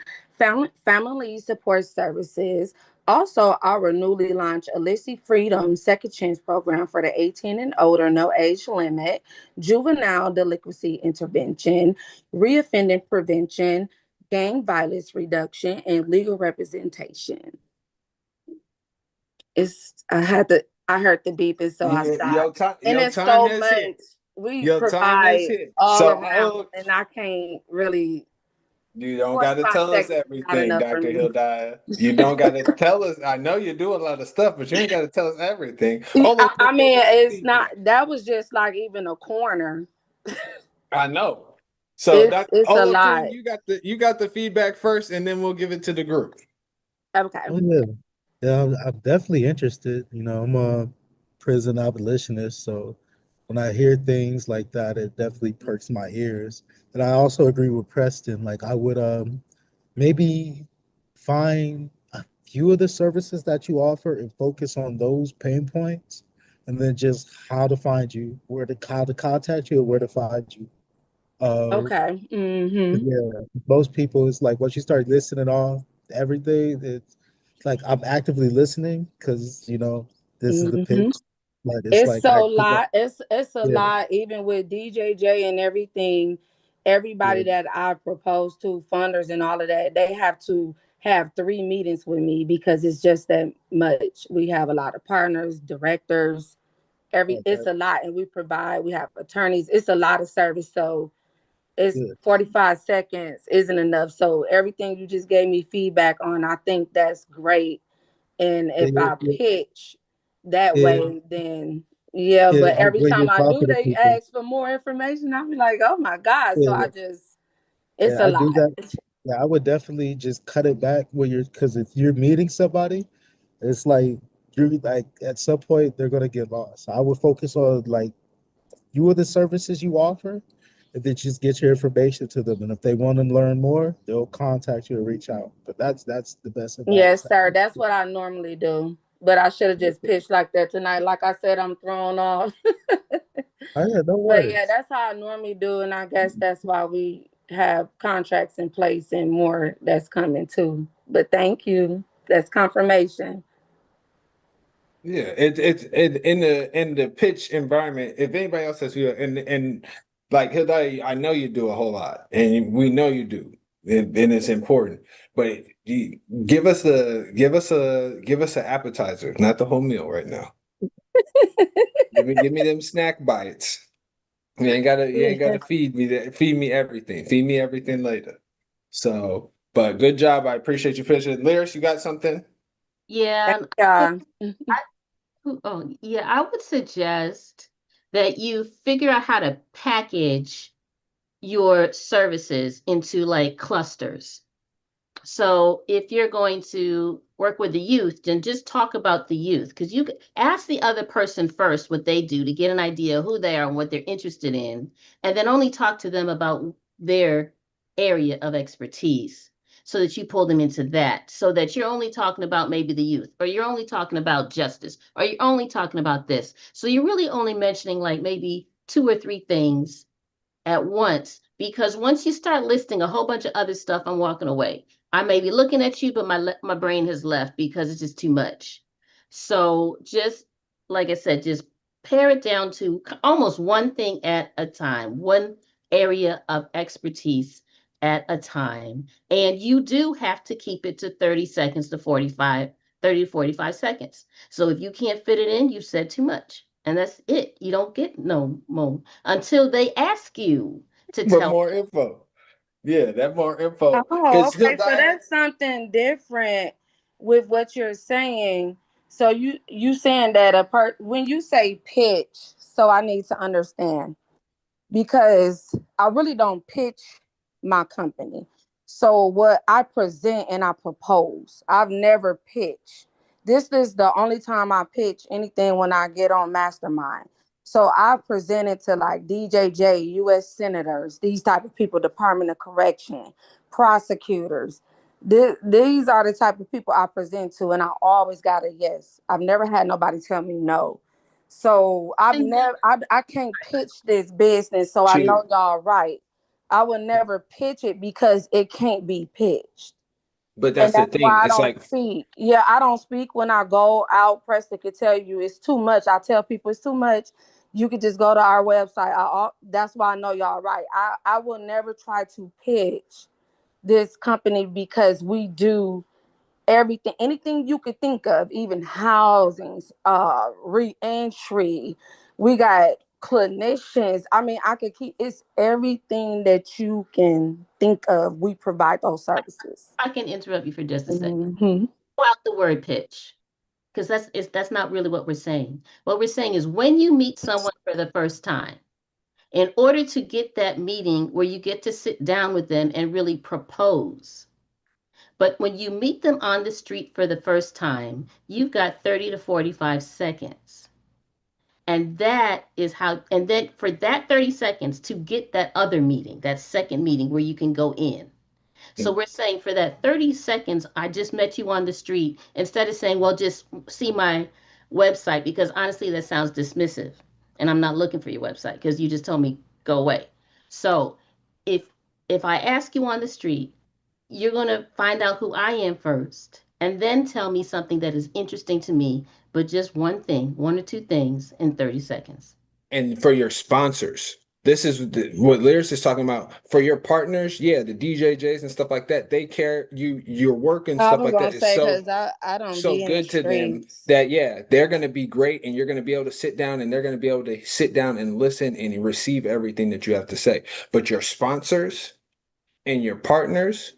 family support services, also our newly launched Illicit Freedom second chance program for the 18 and older, no age limit, juvenile delinquency intervention, reoffending prevention, gang violence reduction, and legal representation. I heard the beeping, so I stopped. And it's so much. We provide all around, and I can't really. You don't got to tell us everything, Dr. Hildiah. You don't got to tell us. I know you do a lot of stuff, but you ain't got to tell us everything. I mean, it's not. That was just like even a corner. I know. So, it's a lot. You got the feedback first, and then we'll give it to the group. Okay. Oh, yeah. Yeah, I'm definitely interested. I'm a prison abolitionist, so when I hear things like that, it definitely perks my ears. And I also agree with Preston. Like I would maybe find a few of the services that you offer and focus on those pain points, and then just how to find you, how to contact you, or where to find you. Okay. Mm-hmm. Yeah, most people, it's like once you start listening on everything, it's like I'm actively listening because this is the Mm-hmm. pitch. But it's It's like so I lot. It's a yeah, lot. Even with DJJ and everything, yeah, everybody that I propose to, funders and all of that, they have to have 3 meetings with me because it's just that much. We have a lot of partners, directors, okay, it's a lot, and we have attorneys. It's a lot of service. So it's good. 45 seconds isn't enough. So everything you just gave me feedback on, I think that's great. And Yeah, if I pitch that yeah, way, then yeah, yeah. but every When time you're I do, talking to they people, ask for more information. I'll be like, oh my God. So yeah, it's yeah, a I do lot. that. Yeah, I would definitely just cut it back when because if you're meeting somebody, it's like you're like at some point they're gonna get lost. I would focus on like you are the services you offer, and then just get your information to them. And if they want to learn more, they'll contact you and reach out. But that's the best Yes, advice. sir. That's what I normally do. But I should have just pitched like that tonight. Like I said, I'm thrown off. Oh yeah, no But yeah, worries. that's how I normally do. And I guess that's why we have contracts in place and more that's coming too. But thank you. That's confirmation. Yeah, it's in the pitch environment. If anybody else says you and like Hidai, I know you do a whole lot, and we know you do, and it's important. But you, give us an appetizer, not the whole meal right now. Give me them snack bites. You ain't gotta feed me that feed me everything. Feed me everything later. So, but good job. I appreciate you finishing. Lyris, you got something? Yeah, Thank and y'all. oh, yeah, I would suggest that you figure out how to package your services into like clusters. So if you're going to work with the youth, then just talk about the youth because you ask the other person first what they do to get an idea of who they are and what they're interested in, and then only talk to them about their area of expertise so that you pull them into that, so that you're only talking about maybe the youth, or you're only talking about justice, or you're only talking about this. So you're really only mentioning like maybe two or three things at once because once you start listing a whole bunch of other stuff, I'm walking away. I may be looking at you, but my brain has left because it's just too much. So just like I said, just pare it down to almost one thing at a time, one area of expertise at a time. And you do have to keep it to 30 seconds to 45, 30 to 45 seconds. So if you can't fit it in, you've said too much. And that's it. You don't get no more until they ask you to But tell. more info. Yeah, that more info. Oh, Because okay. So that's something different with what you're saying. So you saying that when you say pitch, so I need to understand because I really don't pitch my company. So what I present and I propose, I've never pitched. This is the only time I pitch anything when I get on Mastermind. So I presented to like DJJ, U.S. senators, these type of people, Department of Correction, prosecutors. These are the type of people I present to, and I always got a yes. I've never had nobody tell me no. So I can't pitch this business. So I she, know y'all right. I would never pitch it because it can't be pitched. but And that's the that's thing. why I It's don't like, speak. Yeah, I don't speak when I go out. Preston could tell you it's too much. I tell people it's too much. You could just go to our website. That's why I know y'all right. I will never try to pitch this company because we do everything, anything you could think of, even housings, reentry. We got clinicians. I mean, I could keep it's everything that you can think of. We provide those services. I can interrupt you for just a second. Mm-hmm. Pull out the word pitch because that's not really what we're saying. What we're saying is when you meet someone for the first time, in order to get that meeting where you get to sit down with them and really propose. But when you meet them on the street for the first time, you've got 30 to 45 seconds. And then for that 30 seconds to get that other meeting, that second meeting where you can go in. So we're saying for that 30 seconds, I just met you on the street, instead of saying, well, just see my website, because honestly, that sounds dismissive. And I'm not looking for your website because you just told me go away. So if I ask you on the street, you're going to find out who I am first and then tell me something that is interesting to me, but just one thing, one or two things in 30 seconds. And for your sponsors, this is what Lyris is talking about. For your partners, yeah, the DJs and stuff like that, they care your work and I stuff was like gonna that is say because I don't so be in the good to them streets. that yeah, they're going to be great, and you're going to be able to sit down and they're going to be able to sit down and listen and receive everything that you have to say. But your sponsors and your partners,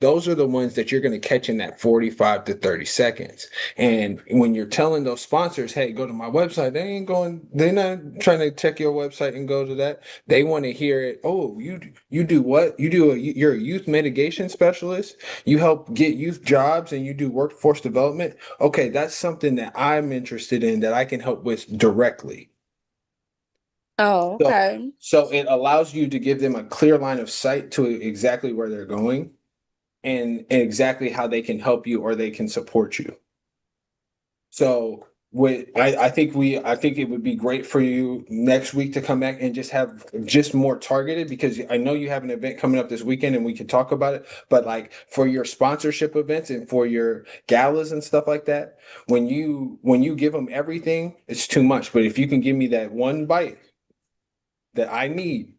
those are the ones that you're going to catch in that 45 to 30 seconds. And when you're telling those sponsors, hey, go to my website, they're not trying to check your website and go to that. They want to hear it. Oh, you do what? You're a youth mitigation specialist. You help get youth jobs and you do workforce development. Okay, that's something that I'm interested in that I can help with directly. Oh, So, okay. so it allows you to give them a clear line of sight to exactly where they're going and exactly how they can help you or they can support you. So I think it would be great for you next week to come back and just have just more targeted, because I know you have an event coming up this weekend and we can talk about it, but like for your sponsorship events and for your galas and stuff like that, when you give them everything, it's too much. But if you can give me that one bite that I need,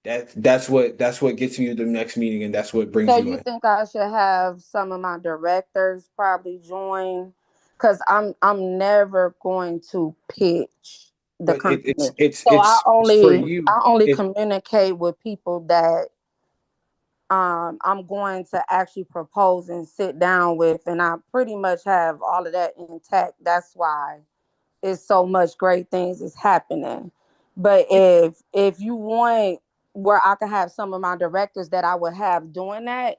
that's what gets you to the next meeting, and that's what brings So you you in. think I should have some of my directors probably join? Because I'm never going to pitch the But company. it's So it's it's for you. I only It communicate with people that I'm going to actually propose and sit down with, and I pretty much have all of that intact. That's why it's so much great things is happening. But if you want where I could have some of my directors that I would have doing that,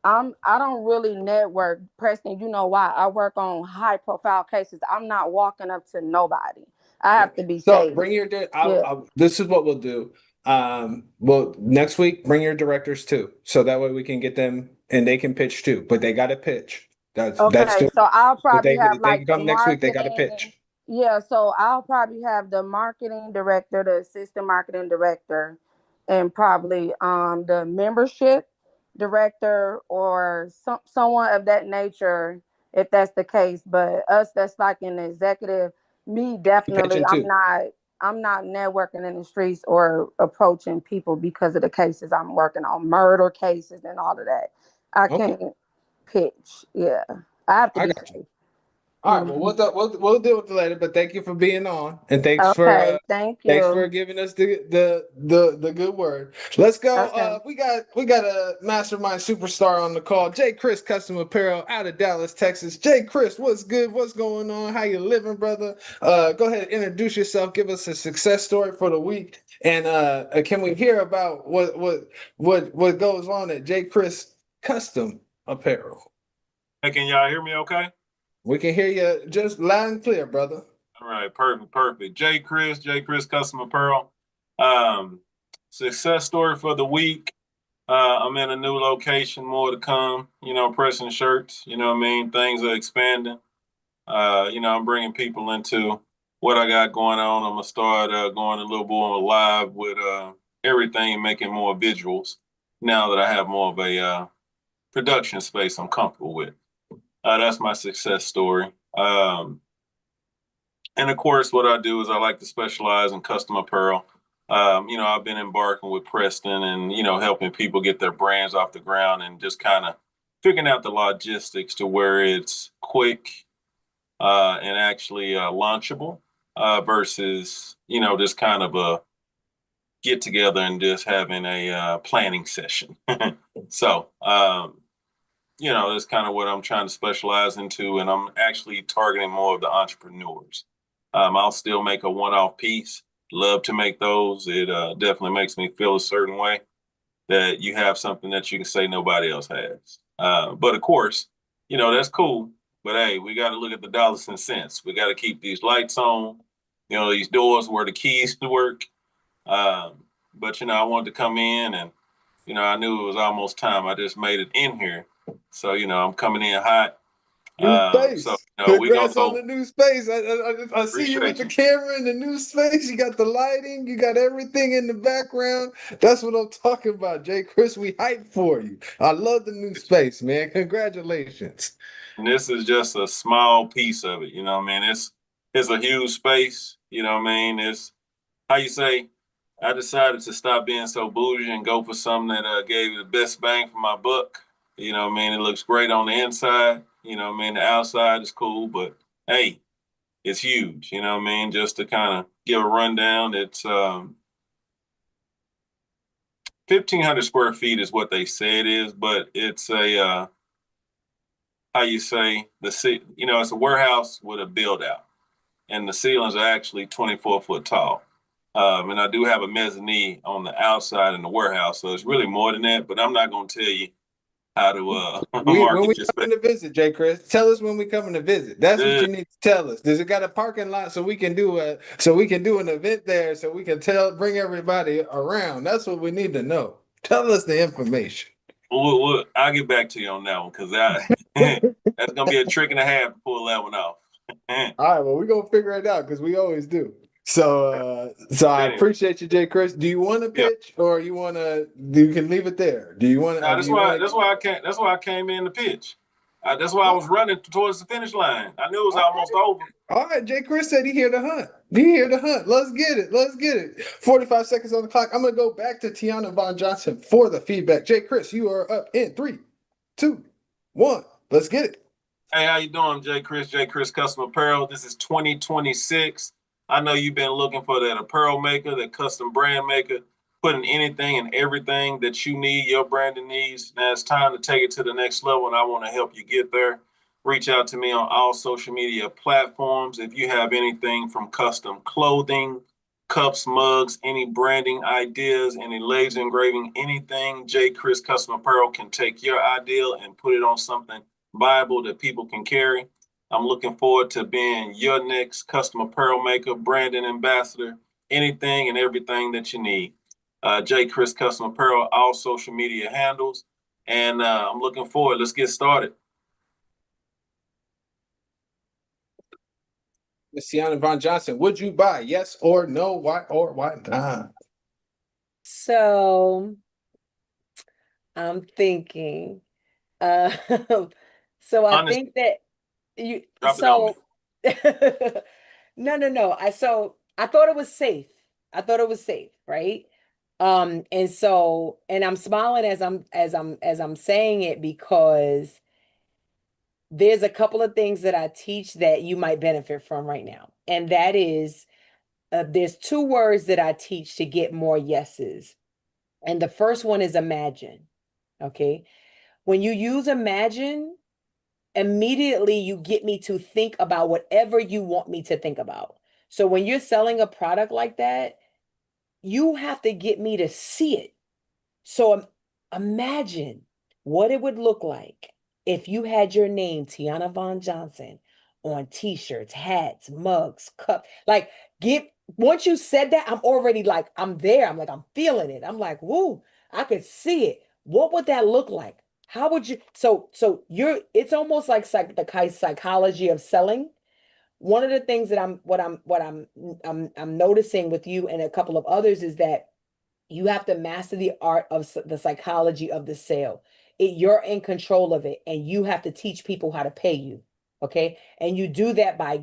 I don't really network, Preston. You know why? I work on high profile cases. I'm not walking up to nobody. I Yeah. have to be So safe. bring your Yeah. this is what we'll do. Well, next week bring your directors too, so that way we can get them and they can pitch too. But they got to pitch. That's Okay, still. so I'll But probably have if they like can the come next week, they got to marketing. pitch. Yeah, so I'll probably have the marketing director, the assistant marketing director, and probably the membership director or someone of that nature, if that's the case. But us that's like an executive, me definitely Pitching too. I'm not networking in the streets or approaching people because of the cases I'm working on, murder cases and all of that. I Okay, can't pitch. Yeah. I have to I be got you. safe. All right, well, Mhm. we'll deal with it later. But thank you for being on, and Okay, thank thanks for you. giving us the good word. Let's go. Okay. We got a mastermind superstar on the call. J. Chris Custom Apparel out of Dallas, Texas. J. Chris, what's good? What's going on? How you living, brother? Go ahead and introduce yourself. Give us a success story for the week, and can we hear about what goes on at J. Chris Custom Apparel? Hey, can y'all hear me okay? We can hear you just loud and clear, brother. All right, perfect. J. Chris Custom Apparel. Um, Success story for the week. I'm in a new location, more to come, pressing shirts, you know what I mean? Things are expanding. I'm bringing people into what I got going on. I'm going to start going a little more live with everything, making more visuals now that I have more of a production space I'm comfortable with. That's my success story. And of course, what I do is I like to specialize in custom apparel. I've been embarking with Preston and, helping people get their brands off the ground and just kind of figuring out the logistics to where it's quick and actually launchable versus, just kind of a get together and just having a planning session. So, that's kind of what I'm trying to specialize into. And I'm actually targeting more of the entrepreneurs. I'll still make a one-off piece. Love to make those. It definitely makes me feel a certain way that you have something that you can say nobody else has. But of course, that's cool. But hey, we got to look at the dollars and cents. We got to keep these lights on, these doors where the keys to work. But, I wanted to come in and, I knew it was almost time. I just made it in here. So, I'm coming in hot. New So space. we're gonna Congrats on go. the new space. I see you with Appreciate the you. camera in the new space. You got the lighting. You got everything in the background. That's what I'm talking about, Jay Chris. We hype for you. I love the new space, man. Congratulations. And this is just a small piece of it. You know what I mean? It's a huge space. You know what I mean? It's how you say. I decided to stop being so bougie and go for something that gave the best bang for my buck. You know what I mean? It looks great on the inside. You know what I mean? The outside is cool, but hey, it's huge. You know what I mean? Just to kind of give a rundown, it's 1,500 square feet is what they say it is, but it's a how you say it's a warehouse with a build out, and the ceilings are actually 24 foot tall. And I do have a mezzanine on the outside in the warehouse, so it's really more than that. But I'm not going to tell you how to When we market your space. coming to visit, Jay Chris, tell us when we coming to visit. That's what Uh, you need to tell us. Does it got a parking lot so we can do an event there so we can bring everybody around? That's what we need to know. Tell us the information. I'll get back to you on that one because that's going to be a trick and a half to pull that one off. All right, well, we're gonna figure it out because we always do. So I Anyway, appreciate you, Jay Chris. Do you want to yeah. pitch or you can leave it there? Do you want Nah, do that's you why want that's why I came. That's why I came in to pitch. That's why I was running towards the finish line. I knew it was almost over. All right, Jay Chris said he here to hunt. He here to hunt. Let's get it. Let's get it. 45 seconds on the clock. I'm gonna go back to Tiana Von Johnson for the feedback. Jay Chris, you are up in 3, 2, 1. Let's get it. Hey, how you doing, Jay Chris? Jay Chris Custom Apparel. This is 2026. I know you've been looking for that apparel maker, that custom brand maker, putting anything and everything that you need, your branding needs. Now it's time to take it to the next level, and I want to help you get there. Reach out to me on all social media platforms. If you have anything from custom clothing, cups, mugs, any branding ideas, any laser engraving, anything, Jay Chris Custom Apparel can take your ideal and put it on something Bible that people can carry. I'm looking forward to being your next custom apparel maker, branding ambassador, anything and everything that you need. J. Chris Custom Apparel, all social media handles. And I'm looking forward. Let's get started. Miss Tiana Von Johnson, would you buy? Yes or no? Why or why not? So I'm thinking. Uh, so I Honest, think that you drop it on me. so no. I thought it was safe. I thought it was safe, right? And I'm smiling as I'm saying it because there's a couple of things that I teach that you might benefit from right now. And that is there's two words that I teach to get more yeses. And the first one is imagine. Okay. When you use imagine, immediately you get me to think about whatever you want me to think about. So when you're selling a product like that, you have to get me to see it. So imagine what it would look like if you had your name, Tiana Von Johnson, on t-shirts, hats, mugs, cups. Like, get once you said that, I'm already like, I'm there. I'm like, I'm feeling it. I'm like, woo, I could see it. What would that look like? How would you so you're it's almost like the psychology of selling. One of the things that I'm noticing with you and a couple of others is that you have to master the art of the psychology of the sale. You're in control of it, and you have to teach people how to pay you. Okay. And you do that by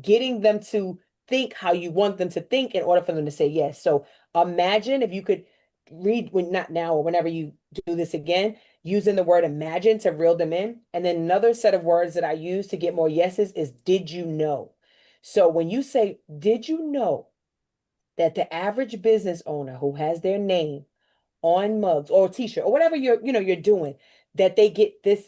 getting them to think how you want them to think in order for them to say yes. So imagine if you could read, when not now or whenever you do this again, using the word imagine to reel them in. And then another set of words that I use to get more yeses is did you know? So when you say, did you know that the average business owner who has their name on mugs or t-shirt or whatever you're doing, that they get this,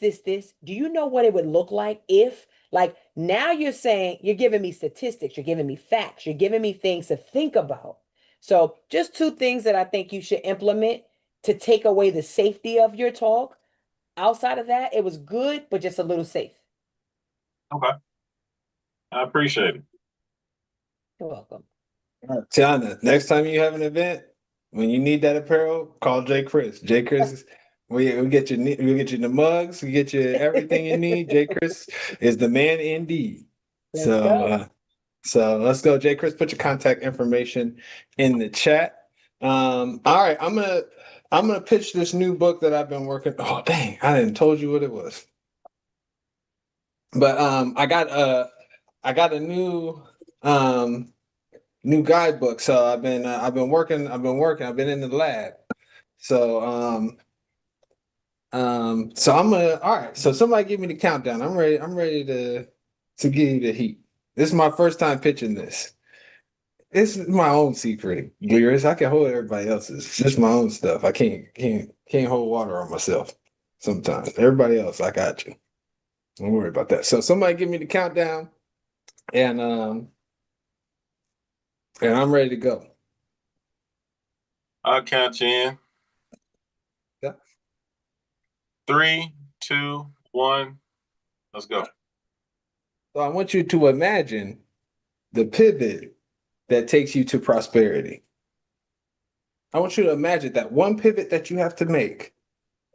do you know what it would look like if, like, now you're saying, you're giving me statistics, you're giving me facts, you're giving me things to think about. So just two things that I think you should implement to take away the safety of your talk. Outside of that, it was good, but just a little safe. Okay. I appreciate it. You're welcome. All right, Tiana, next time you have an event, when you need that apparel, call Jay Chris. Jay Chris We get you the mugs, we get you everything you need. J. Chris is the man indeed. Let's So go. so let's go. J. Chris, put your contact information in the chat. All right, I'm gonna pitch this new book that I've been working. Oh dang, I didn't told you what it was. But I got a new guidebook. So I've been working, I've been in the lab. So so I'm gonna all right. So somebody give me the countdown. I'm ready to give you the heat. This is my first time pitching this. This is my own secret, Lyris. I can hold everybody else's. It's just my own stuff. I can't hold water on myself sometimes. Everybody else, I got you. Don't worry about that. So somebody give me the countdown and I'm ready to go. I'll count you in. Yeah. 3, 2, 1. Let's go. So I want you to imagine the pivot that takes you to prosperity. I want you to imagine that one pivot that you have to make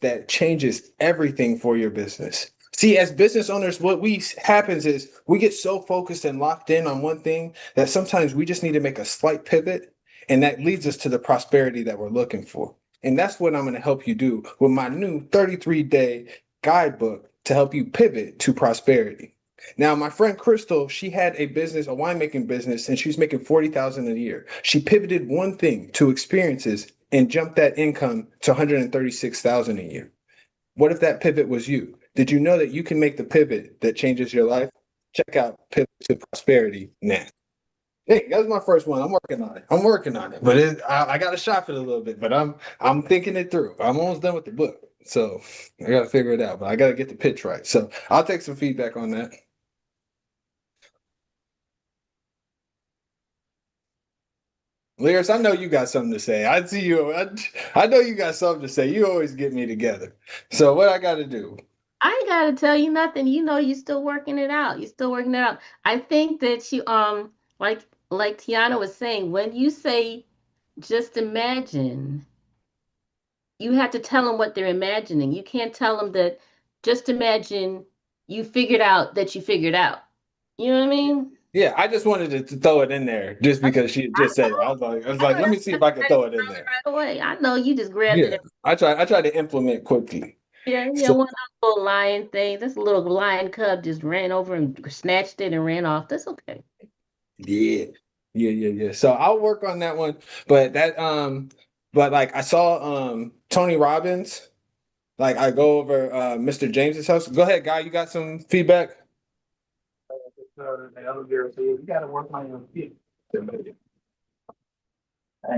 that changes everything for your business. See, as business owners, what we happens is we get so focused and locked in on one thing that sometimes we just need to make a slight pivot, and that leads us to the prosperity that we're looking for. And that's what I'm going to help you do with my new 33-day guidebook to help you pivot to prosperity. Now, my friend Crystal, she had a business, a winemaking business, and she was making $40,000 a year. She pivoted one thing to experiences and jumped that income to $136,000 a year. What if that pivot was you? Did you know that you can make the pivot that changes your life? Check out Pivot to Prosperity now. Hey, that was my first one. I'm working on it. But I got to shop it a little bit. But I'm thinking it through. I'm almost done with the book, so I got to figure it out. But I got to get the pitch right. So I'll take some feedback on that. Lyris, I know you got something to say. I see you. I know you got something to say. You always get me together. So what I got to do? I ain't gotta tell you nothing. You know, you're still working it out. You're still working it out. I think that you like Tiana was saying, when you say just imagine, you have to tell them what they're imagining. You can't tell them that just imagine you figured out that you figured out. You know what I mean? Yeah, I just wanted to throw it in there just because she had I just said it. I was like, let me see if I can throw it in there. right away. I know you just grabbed Yeah, it. I try to implement quickly. Yeah, So one of those little lion things. This little lion cub just ran over and snatched it and ran off. That's okay. yeah, yeah. So I'll work on that one. But but like I saw Tony Robbins. Like I go over Mr. James's house. Go ahead, guy. You got some feedback? You got to work on your feet.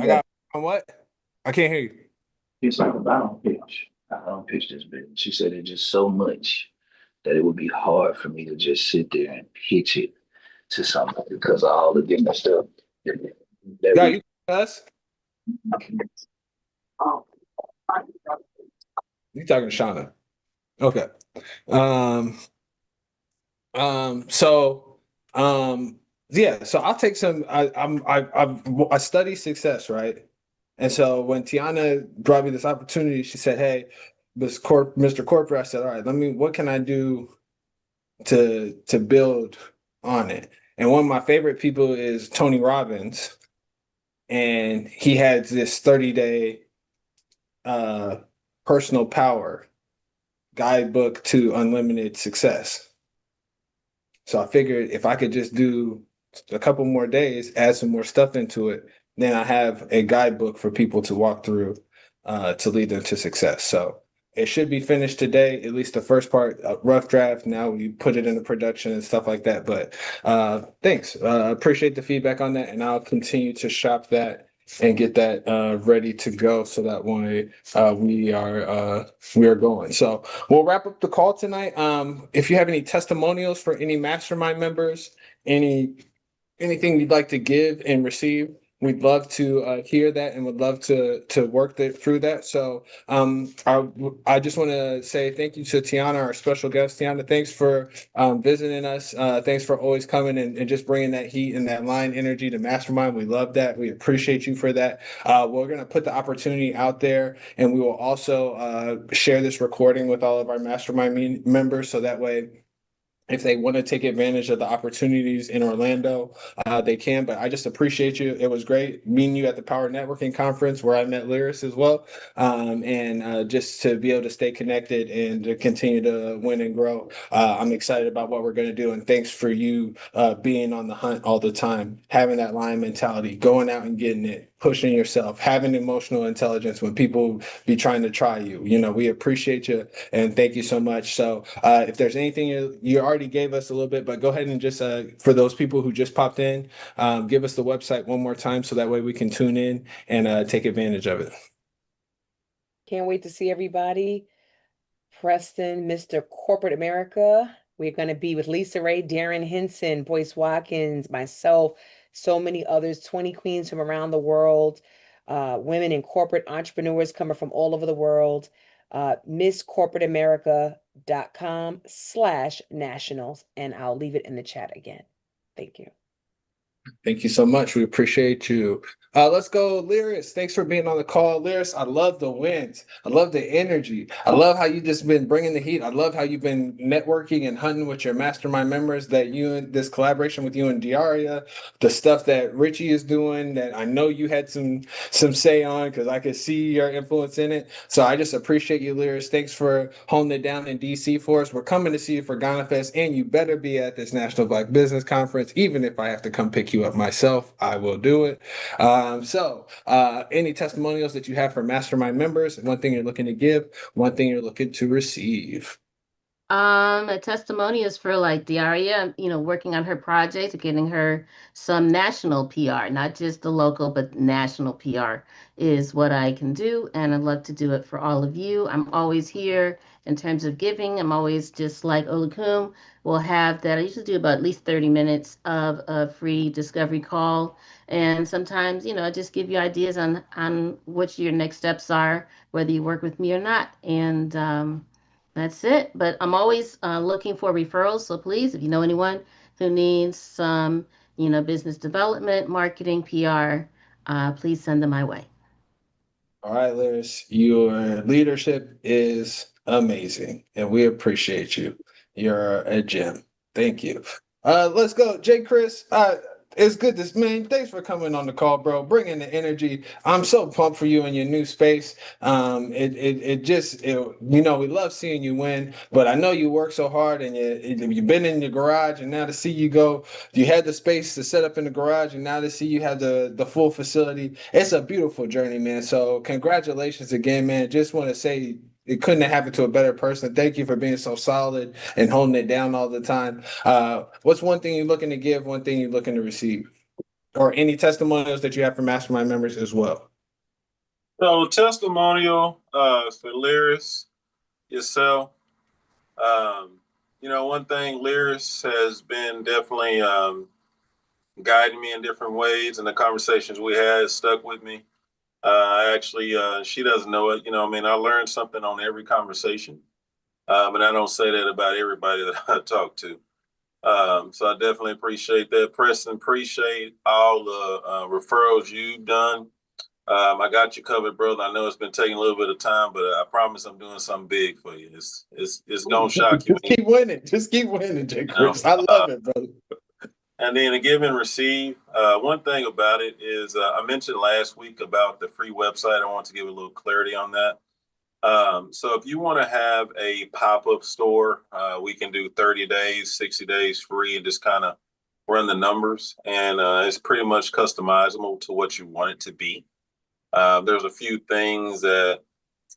I got on what? I can't hear you. It's like, I don't pitch. I don't pitch this business. She said it's just so much that it would be hard for me to just sit there and pitch it to somebody because of all the different stuff that Yeah, we. you us? You talking to Shauna? Okay. Um. So. Yeah. So I'll take some. I study success, right? And so when Tiana brought me this opportunity, she said, "Hey, Mr. Corporate," I said, "All right, what can I do to build on it?" And one of my favorite people is Tony Robbins, and he had this 30-day personal power guidebook to unlimited success. So I figured if I could just do a couple more days, add some more stuff into it, then I have a guidebook for people to walk through to lead them to success. So it should be finished today, at least the first part, a rough draft. Now we put it into production and stuff like that. But thanks. Appreciate the feedback on that. And I'll continue to shop that and get that ready to go so that way we are going. So we'll wrap up the call tonight. If you have any testimonials for any mastermind members, anything you'd like to give and receive, We'd love to hear that and would love to work through that. So I just want to say thank you to Tiana, our special guest. Tiana, thanks for visiting us. Thanks for always coming and just bringing that heat and that line energy to Mastermind. We love that. We appreciate you for that. We're going to put the opportunity out there, and we will also share this recording with all of our Mastermind members, so that way, if they want to take advantage of the opportunities in Orlando, they can. But I just appreciate you. It was great meeting you at the Power Networking Conference where I met Lyris as well. And just to be able to stay connected and to continue to win and grow. I'm excited about what we're going to do. And thanks for you being on the hunt all the time, having that lion mentality, going out and getting it, pushing yourself, having emotional intelligence when people be trying to try you. We appreciate you and thank you so much. So if there's anything you already gave us a little bit, but go ahead and just for those people who just popped in, give us the website one more time so that way we can tune in and take advantage of it. Can't wait to see everybody. Preston, Mr. Corporate America. We're going to be with Lisa Ray, Darren Henson, Boyce Watkins, myself, so many others, 20 queens from around the world, women in corporate entrepreneurs coming from all over the world. MissCorporateAmerica.com/nationals. And I'll leave it in the chat again. Thank you. Thank you so much. We appreciate you. Let's go, Lyris. Thanks for being on the call. Lyris, I love the wins. I love the energy. I love how you just been bringing the heat. I love how you've been networking and hunting with your mastermind members, that you and this collaboration with you and Diaria, the stuff that Richie is doing that I know you had some say on because I could see your influence in it. So I just appreciate you, Lyris. Thanks for holding it down in DC for us. We're coming to see you for Ghana Fest, and you better be at this National Black Business Conference. Even if I have to come pick you up myself, I will do it. Any testimonials that you have for mastermind members? One thing you're looking to give, one thing you're looking to receive. A testimony is for like Diaria, working on her project, getting her some national PR, not just the local, but national PR is what I can do. And I'd love to do it for all of you. I'm always here in terms of giving. I'm always just like Olukum will have that. I usually do about at least 30 minutes of a free discovery call. And sometimes, I just give you ideas on what your next steps are, whether you work with me or not. And, that's it. But I'm always looking for referrals. So please, if you know anyone who needs some, business development, marketing, PR, please send them my way. All right, Lyris, your leadership is amazing, and we appreciate you. You're a gem. Thank you. Let's go, Jay Chris. It's good man. Thanks for coming on the call, bro. Bringing the energy. I'm so pumped for you in your new space. We love seeing you win, but I know you work so hard, and you've been in your garage, and now to see you go, you had the space to set up in the garage, and now to see you have the full facility. It's a beautiful journey, man. So congratulations again, man. Just want to say it couldn't have happened to a better person. Thank you for being so solid and holding it down all the time. What's one thing you're looking to give, one thing you're looking to receive? Or any testimonials that you have for mastermind members as well? So testimonial for Lyris, yourself. One thing, Lyris has been definitely guiding me in different ways, and the conversations we had stuck with me. She doesn't know it. I learned something on every conversation. And I don't say that about everybody that I talk to. So I definitely appreciate that. Preston, appreciate all the referrals you've done. I got you covered, brother. I know it's been taking a little bit of time, but I promise I'm doing something big for you. It's gonna shock you. Just keep winning. Just keep winning, Jay Chris. I love it, brother. And then to give and receive, one thing about it is I mentioned last week about the free website. I want to give a little clarity on that. So if you want to have a pop-up store, we can do 30 days, 60 days free, and just kind of run the numbers. And it's pretty much customizable to what you want it to be. There's a few things that,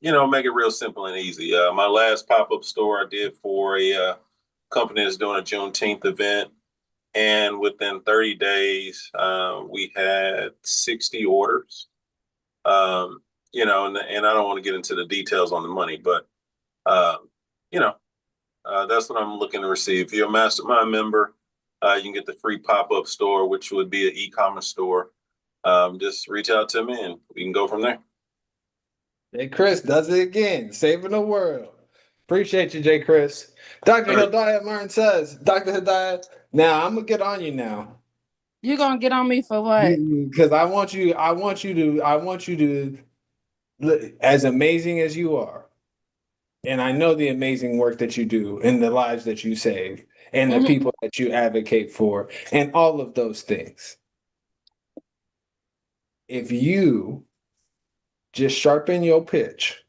make it real simple and easy. My last pop-up store I did for a company that's doing a Juneteenth event. And within 30 days, we had 60 orders. And I don't want to get into the details on the money, but, that's what I'm looking to receive. If you're a mastermind member, you can get the free pop-up store, which would be an e-commerce store. just reach out to me and we can go from there. Hey, Chris does it again, saving the world. Appreciate you, Jay Chris. Dr. Hidayat Martin says, Dr. Hidayat, now I'm gonna get on you now. You gonna get on me for what? Because I want you to look as amazing as you are. And I know the amazing work that you do and the lives that you save and the people that you advocate for and all of those things. If you just sharpen your pitch.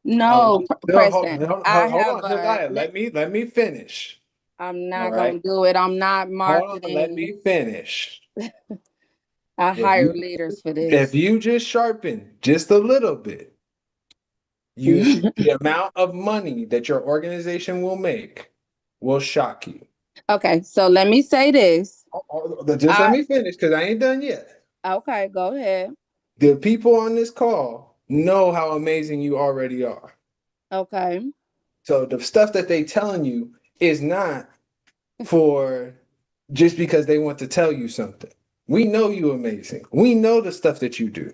No, Preston. Hold I on, have Hidayah. Let me finish. I'm All not right. gonna do it. I'm not Hold on, let marketing. me finish. I If hire you leaders for if this. you just sharpen just a little bit, the amount of money that your organization will make will shock you. Okay, so let me say this. Just let me finish because I ain't done yet. Okay, go ahead. The people on this call know how amazing you already are. Okay. So the stuff that they telling you is not for just because they want to tell you something. We know you amazing. We know the stuff that you do.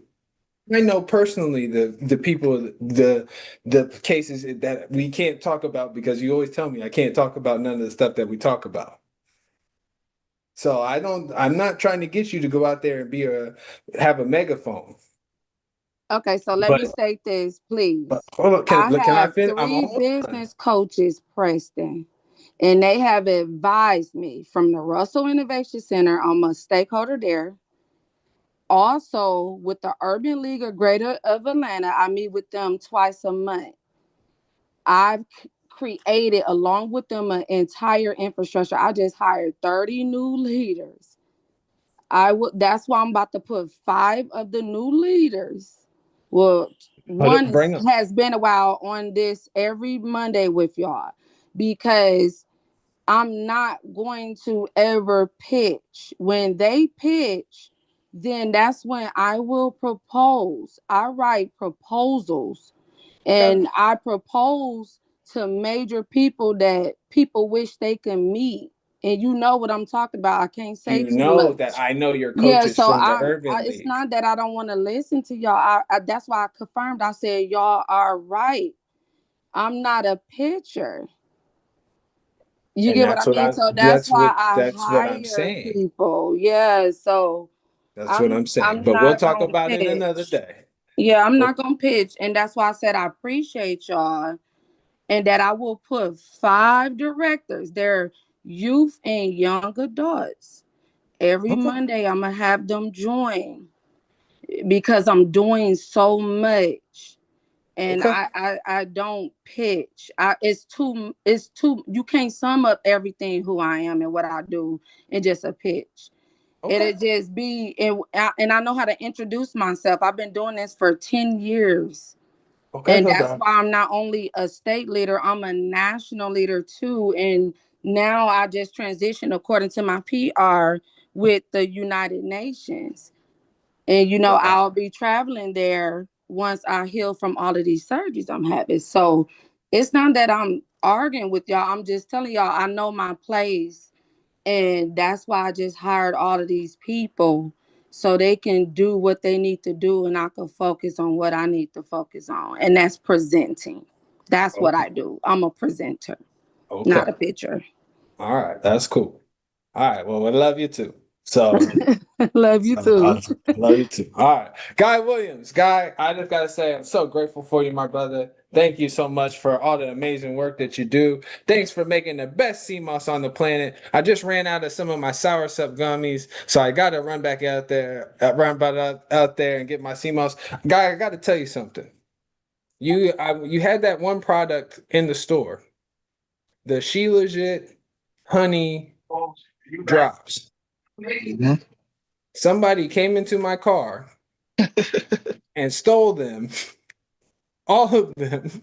I know personally the people the cases that we can't talk about because you always tell me I can't talk about none of the stuff that we talk about. So I'm not trying to get you to go out there and have a megaphone. Okay, so let But me state this, please. hold on, can I I have finish? I'm 3 almost done. business coaches, Preston, and they have advised me from the Russell Innovation Center. I'm a stakeholder there. Also, with the Urban League of Greater of Atlanta, I meet with them twice a month. I've created, along with them, an entire infrastructure. I just hired 30 new leaders. That's why I'm about to put 5 of the new leaders. Well, one has been a while on this every Monday with y'all because I'm not going to ever pitch. When they pitch, then that's when I will propose. I write proposals and I propose to major people that people wish they can meet. And you know what I'm talking about. I can't say You too know much. that I know your Yeah, coaches so from the Urban it's League. not that I don't want to listen to y'all. That's why I confirmed. I said y'all are right. I'm not a pitcher. You And get what I mean? So that's why I that's what I'm hire saying. people. Yeah. So That's what I'm saying. I'm But we'll not talk gonna about it another pitch. day. Yeah, I'm not gonna pitch, and that's why I said I appreciate y'all, and that I will put 5 directors. They're youth and young adults. Every Monday, I'm gonna have them join because I'm doing so much. And I don't pitch. It's too you can't sum up everything who I am and what I do in just a pitch. It'll just be and I know how to introduce myself. I've been doing this for 10 years. And that's why I'm not only a state leader, I'm a national leader too. And now I just transitioned according to my PR with the United Nations. And I'll be traveling there once I heal from all of these surgeries I'm having. So it's not that I'm arguing with y'all. I'm just telling y'all I know my place. And that's why I just hired all of these people so they can do what they need to do and I can focus on what I need to focus on. And that's presenting. That's what I do. I'm a presenter, not a pitcher. All right. That's cool. All right. Well, we love you too. So love you too. love you too. All right. Guy Williams. Guy, I just got to say, I'm so grateful for you, my brother. Thank you so much for all the amazing work that you do. Thanks for making the best sea moss on the planet. I just ran out of some of my soursop gummies, so I got to run back out there, out there and get my sea moss. Guy, I got to tell you something. You had that one product in the store, the She Legit honey drops. Somebody came into my car and stole them, all of them,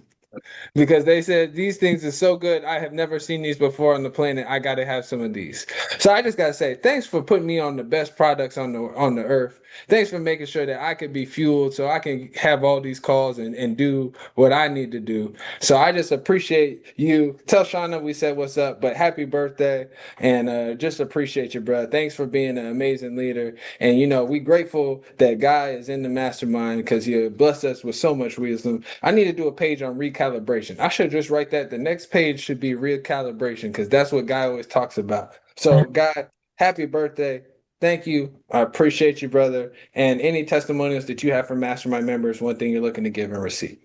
because they said these things are so good. I have never seen these before on the planet. I got to have some of these. So I just got to say thanks for putting me on the best products on the earth. Thanks for making sure that I could be fueled so I can have all these calls and do what I need to do. So I just appreciate you. Tell Shauna we said what's up, but happy birthday, and just appreciate you, bro. Thanks for being an amazing leader. And we grateful that Guy is in the mastermind because you blessed us with so much wisdom. I need to do a page on recalibration. I should just write that. The next page should be recalibration because that's what Guy always talks about. So, Guy, happy birthday. Thank you. I appreciate you, brother. And any testimonials that you have for mastermind members, one thing you're looking to give and receive.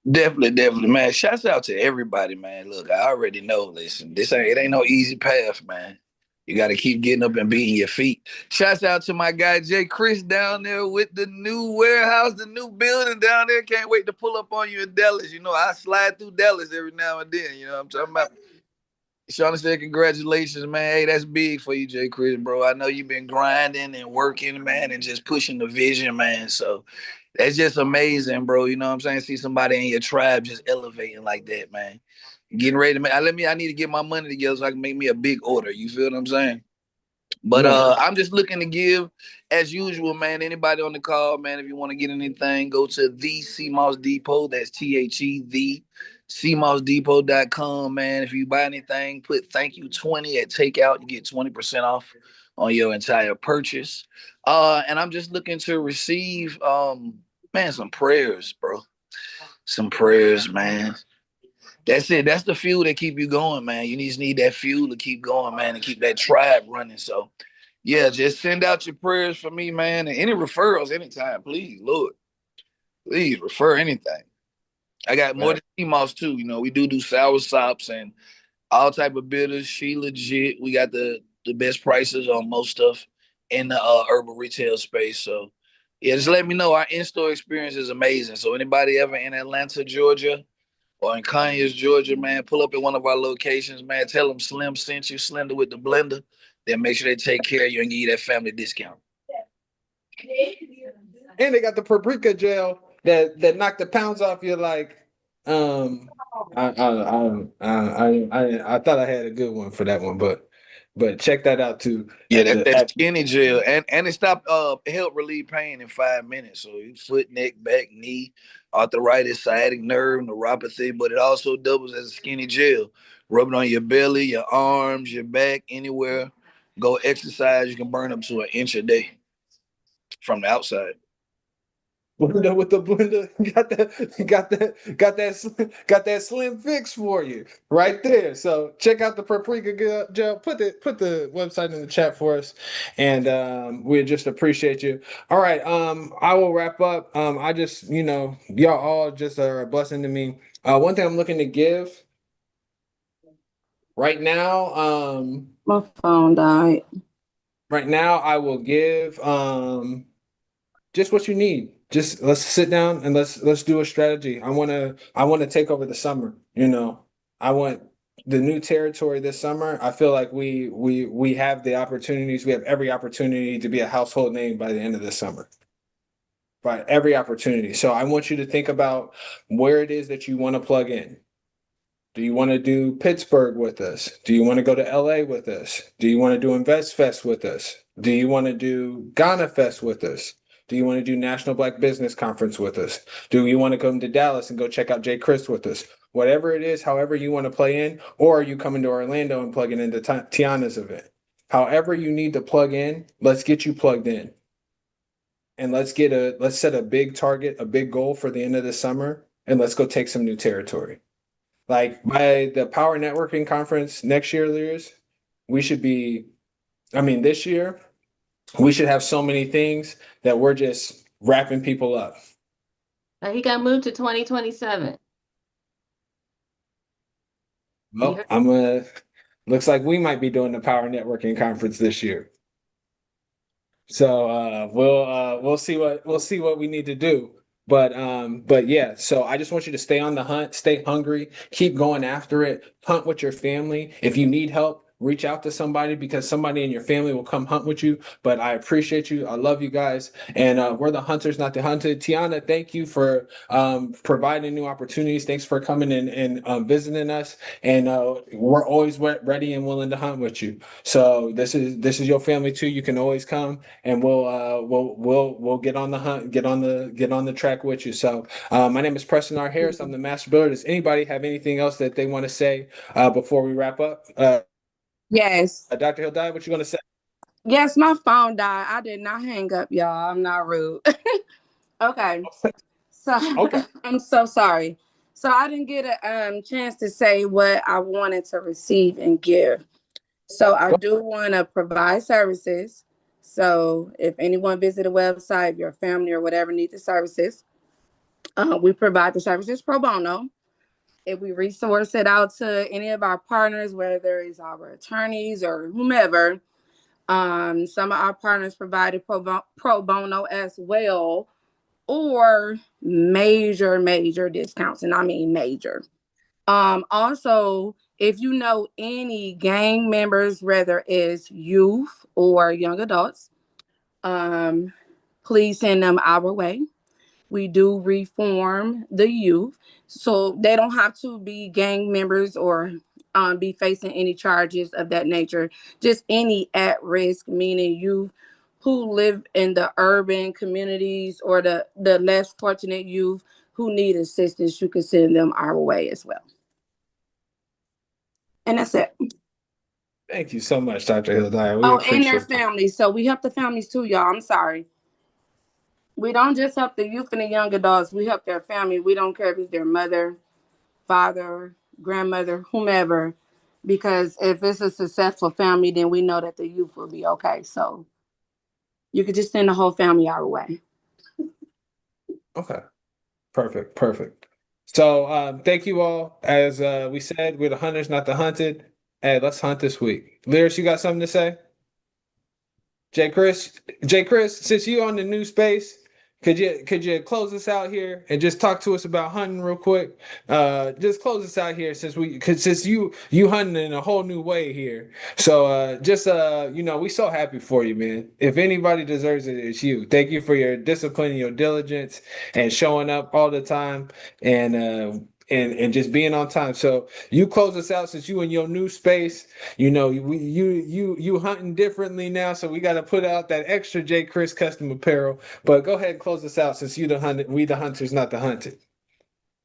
Definitely, man. Shouts out to everybody, man. Look, I already know. Listen, it ain't no easy path, man. You got to keep getting up and beating your feet. Shouts out to my guy Jay Chris down there with the new warehouse, the new building down there. Can't wait to pull up on you in Dallas. I slide through Dallas every now and then. You know what I'm talking about? Shauna said, congratulations, man. Hey, that's big for you, Jay Chris, bro. I know you've been grinding and working, man, and just pushing the vision, man. So that's just amazing, bro. You know what I'm saying? See somebody in your tribe just elevating like that, man. Getting ready to make, I need to get my money together so I can make me a big order. You feel what I'm saying? But I'm just looking to give, as usual, man. Anybody on the call, man, if you want to get anything, go to the CMOS Depot. That's THE, the CMOSdepot.com, man. If you buy anything, put thank you 20 at takeout. You get 20% off on your entire purchase. And I'm just looking to receive, man, some prayers, bro. Some prayers, man. That's it. That's the fuel that keep you going, man. You just need that fuel to keep going, man, and keep that tribe running. So, yeah, just send out your prayers for me, man, and any referrals anytime, please, Lord. Please refer anything. I got more than CMOS too. We do sour sops and all type of bitters. She legit. We got the best prices on most stuff in the urban retail space. So, yeah, just let me know. Our in-store experience is amazing. So, anybody ever in Atlanta, Georgia, or in Conyers, Georgia, man, pull up at one of our locations, man. Tell them Slim sent you, Slender with the blender. Then make sure they take care of you and give you that family discount. And they got the paprika gel that knocked the pounds off you. Like, I thought I had a good one for that one, but check that out too. Yeah, that's skinny gel, and it help relieve pain in 5 minutes. So foot, neck, back, knee, arthritis, sciatic nerve, neuropathy, but it also doubles as a skinny gel. Rub it on your belly, your arms, your back, anywhere. Go exercise. You can burn up to 1 inch a day from the outside. Blender with the blender, got that slim fix for you right there. So check out the paprika gel. Put the website in the chat for us, and we just appreciate you. All right, I will wrap up. I just y'all all just are a blessing to me. One thing I'm looking to give right now. My phone died. Right now, I will give just what you need. Just let's sit down and let's do a strategy. I want to take over the summer. I want the new territory this summer. I feel like we have the opportunities. We have every opportunity to be a household name by the end of the summer. By every opportunity. So I want you to think about where it is that you want to plug in. Do you want to do Pittsburgh with us? Do you want to go to LA with us? Do you want to do Invest Fest with us? Do you want to do Ghana Fest with us? Do you want to do National Black Business Conference with us? Do you want to come to Dallas and go check out Jay Chris with us? Whatever it is, however you want to play in, or are you coming to Orlando and plugging into Tiana's event? However you need to plug in, let's get you plugged in. And let's set a big target, a big goal for the end of the summer, and let's go take some new territory. Like by the Power Networking Conference next year, Lears, this year, we should have so many things that we're just wrapping people up. He got moved to 2027. Well, looks like we might be doing the Power Networking Conference this year. So we'll see what we need to do. But yeah, so I just want you to stay on the hunt, stay hungry, keep going after it, hunt with your family. If you need help, reach out to somebody, because somebody in your family will come hunt with you. But I appreciate you. I love you guys. And we're the hunters, not the hunted. Tiana, thank you for providing new opportunities. Thanks for coming in and visiting us. And we're always ready and willing to hunt with you. So this is your family too. You can always come, and we'll get on the hunt, get on the track with you. So my name is Preston R. Harris. I'm the master builder. Does anybody have anything else that they want to say before we wrap up? Yes. Dr. Hildai, what you going to say? Yes, my phone died. I did not hang up, y'all. I'm not rude. Okay. So Okay. I'm so sorry. So I didn't get a chance to say what I wanted to receive and give. So I do want to provide services. So if anyone visit a website, your family or whatever need the services, we provide the services pro bono. If we resource it out to any of our partners, whether it's our attorneys or whomever, some of our partners provided pro bono as well, or major discounts, and I mean major. Also, if you know any gang members, whether it's youth or young adults, please send them our way. We do reform the youth, so they don't have to be gang members or be facing any charges of that nature. Just any at risk, meaning youth who live in the urban communities or the less fortunate youth who need assistance, you can send them our way as well. And that's it. Thank you so much, Dr. Hildai. We Oh, and their appreciate it. families. So we help the families too, y'all. I'm sorry. We don't just help the youth and the young adults. We help their family. We don't care if it's their mother, father, grandmother, whomever. Because if it's a successful family, then we know that the youth will be okay. So you could just send the whole family our way. Okay. Perfect. So thank you all. As we said, we're the hunters, not the hunted. Hey, let's hunt this week. Lyris, you got something to say? J. Chris, since you on the new space, could you close us out here and just talk to us about hunting real quick? Just close us out here, since you hunting in a whole new way here. So just we so happy for you, man. If anybody deserves it, it's you. Thank you for your discipline and your diligence and showing up all the time, and just being on time. So you close us out, since you in your new space. You hunting differently now, so we got to put out that extra J. Chris custom apparel. But go ahead and close us out, since we the hunters, not the hunted.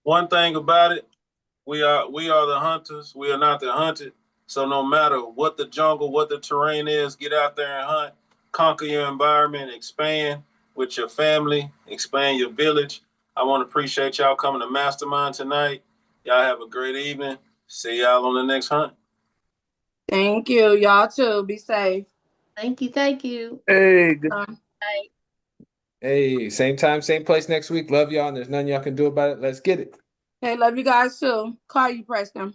One thing about it, we are the hunters. We are not the hunted. So no matter what the jungle, what the terrain is, get out there and hunt. Conquer your environment, expand with your family, expand your village. I want to appreciate y'all coming to Mastermind tonight. Y'all have a great evening. See y'all on the next hunt. Thank you. Y'all too. Be safe. Thank you. Thank you. Hey, good. Bye. Hey, same time, same place next week. Love y'all, and there's nothing y'all can do about it. Let's get it. Hey, love you guys too. Call you, Preston.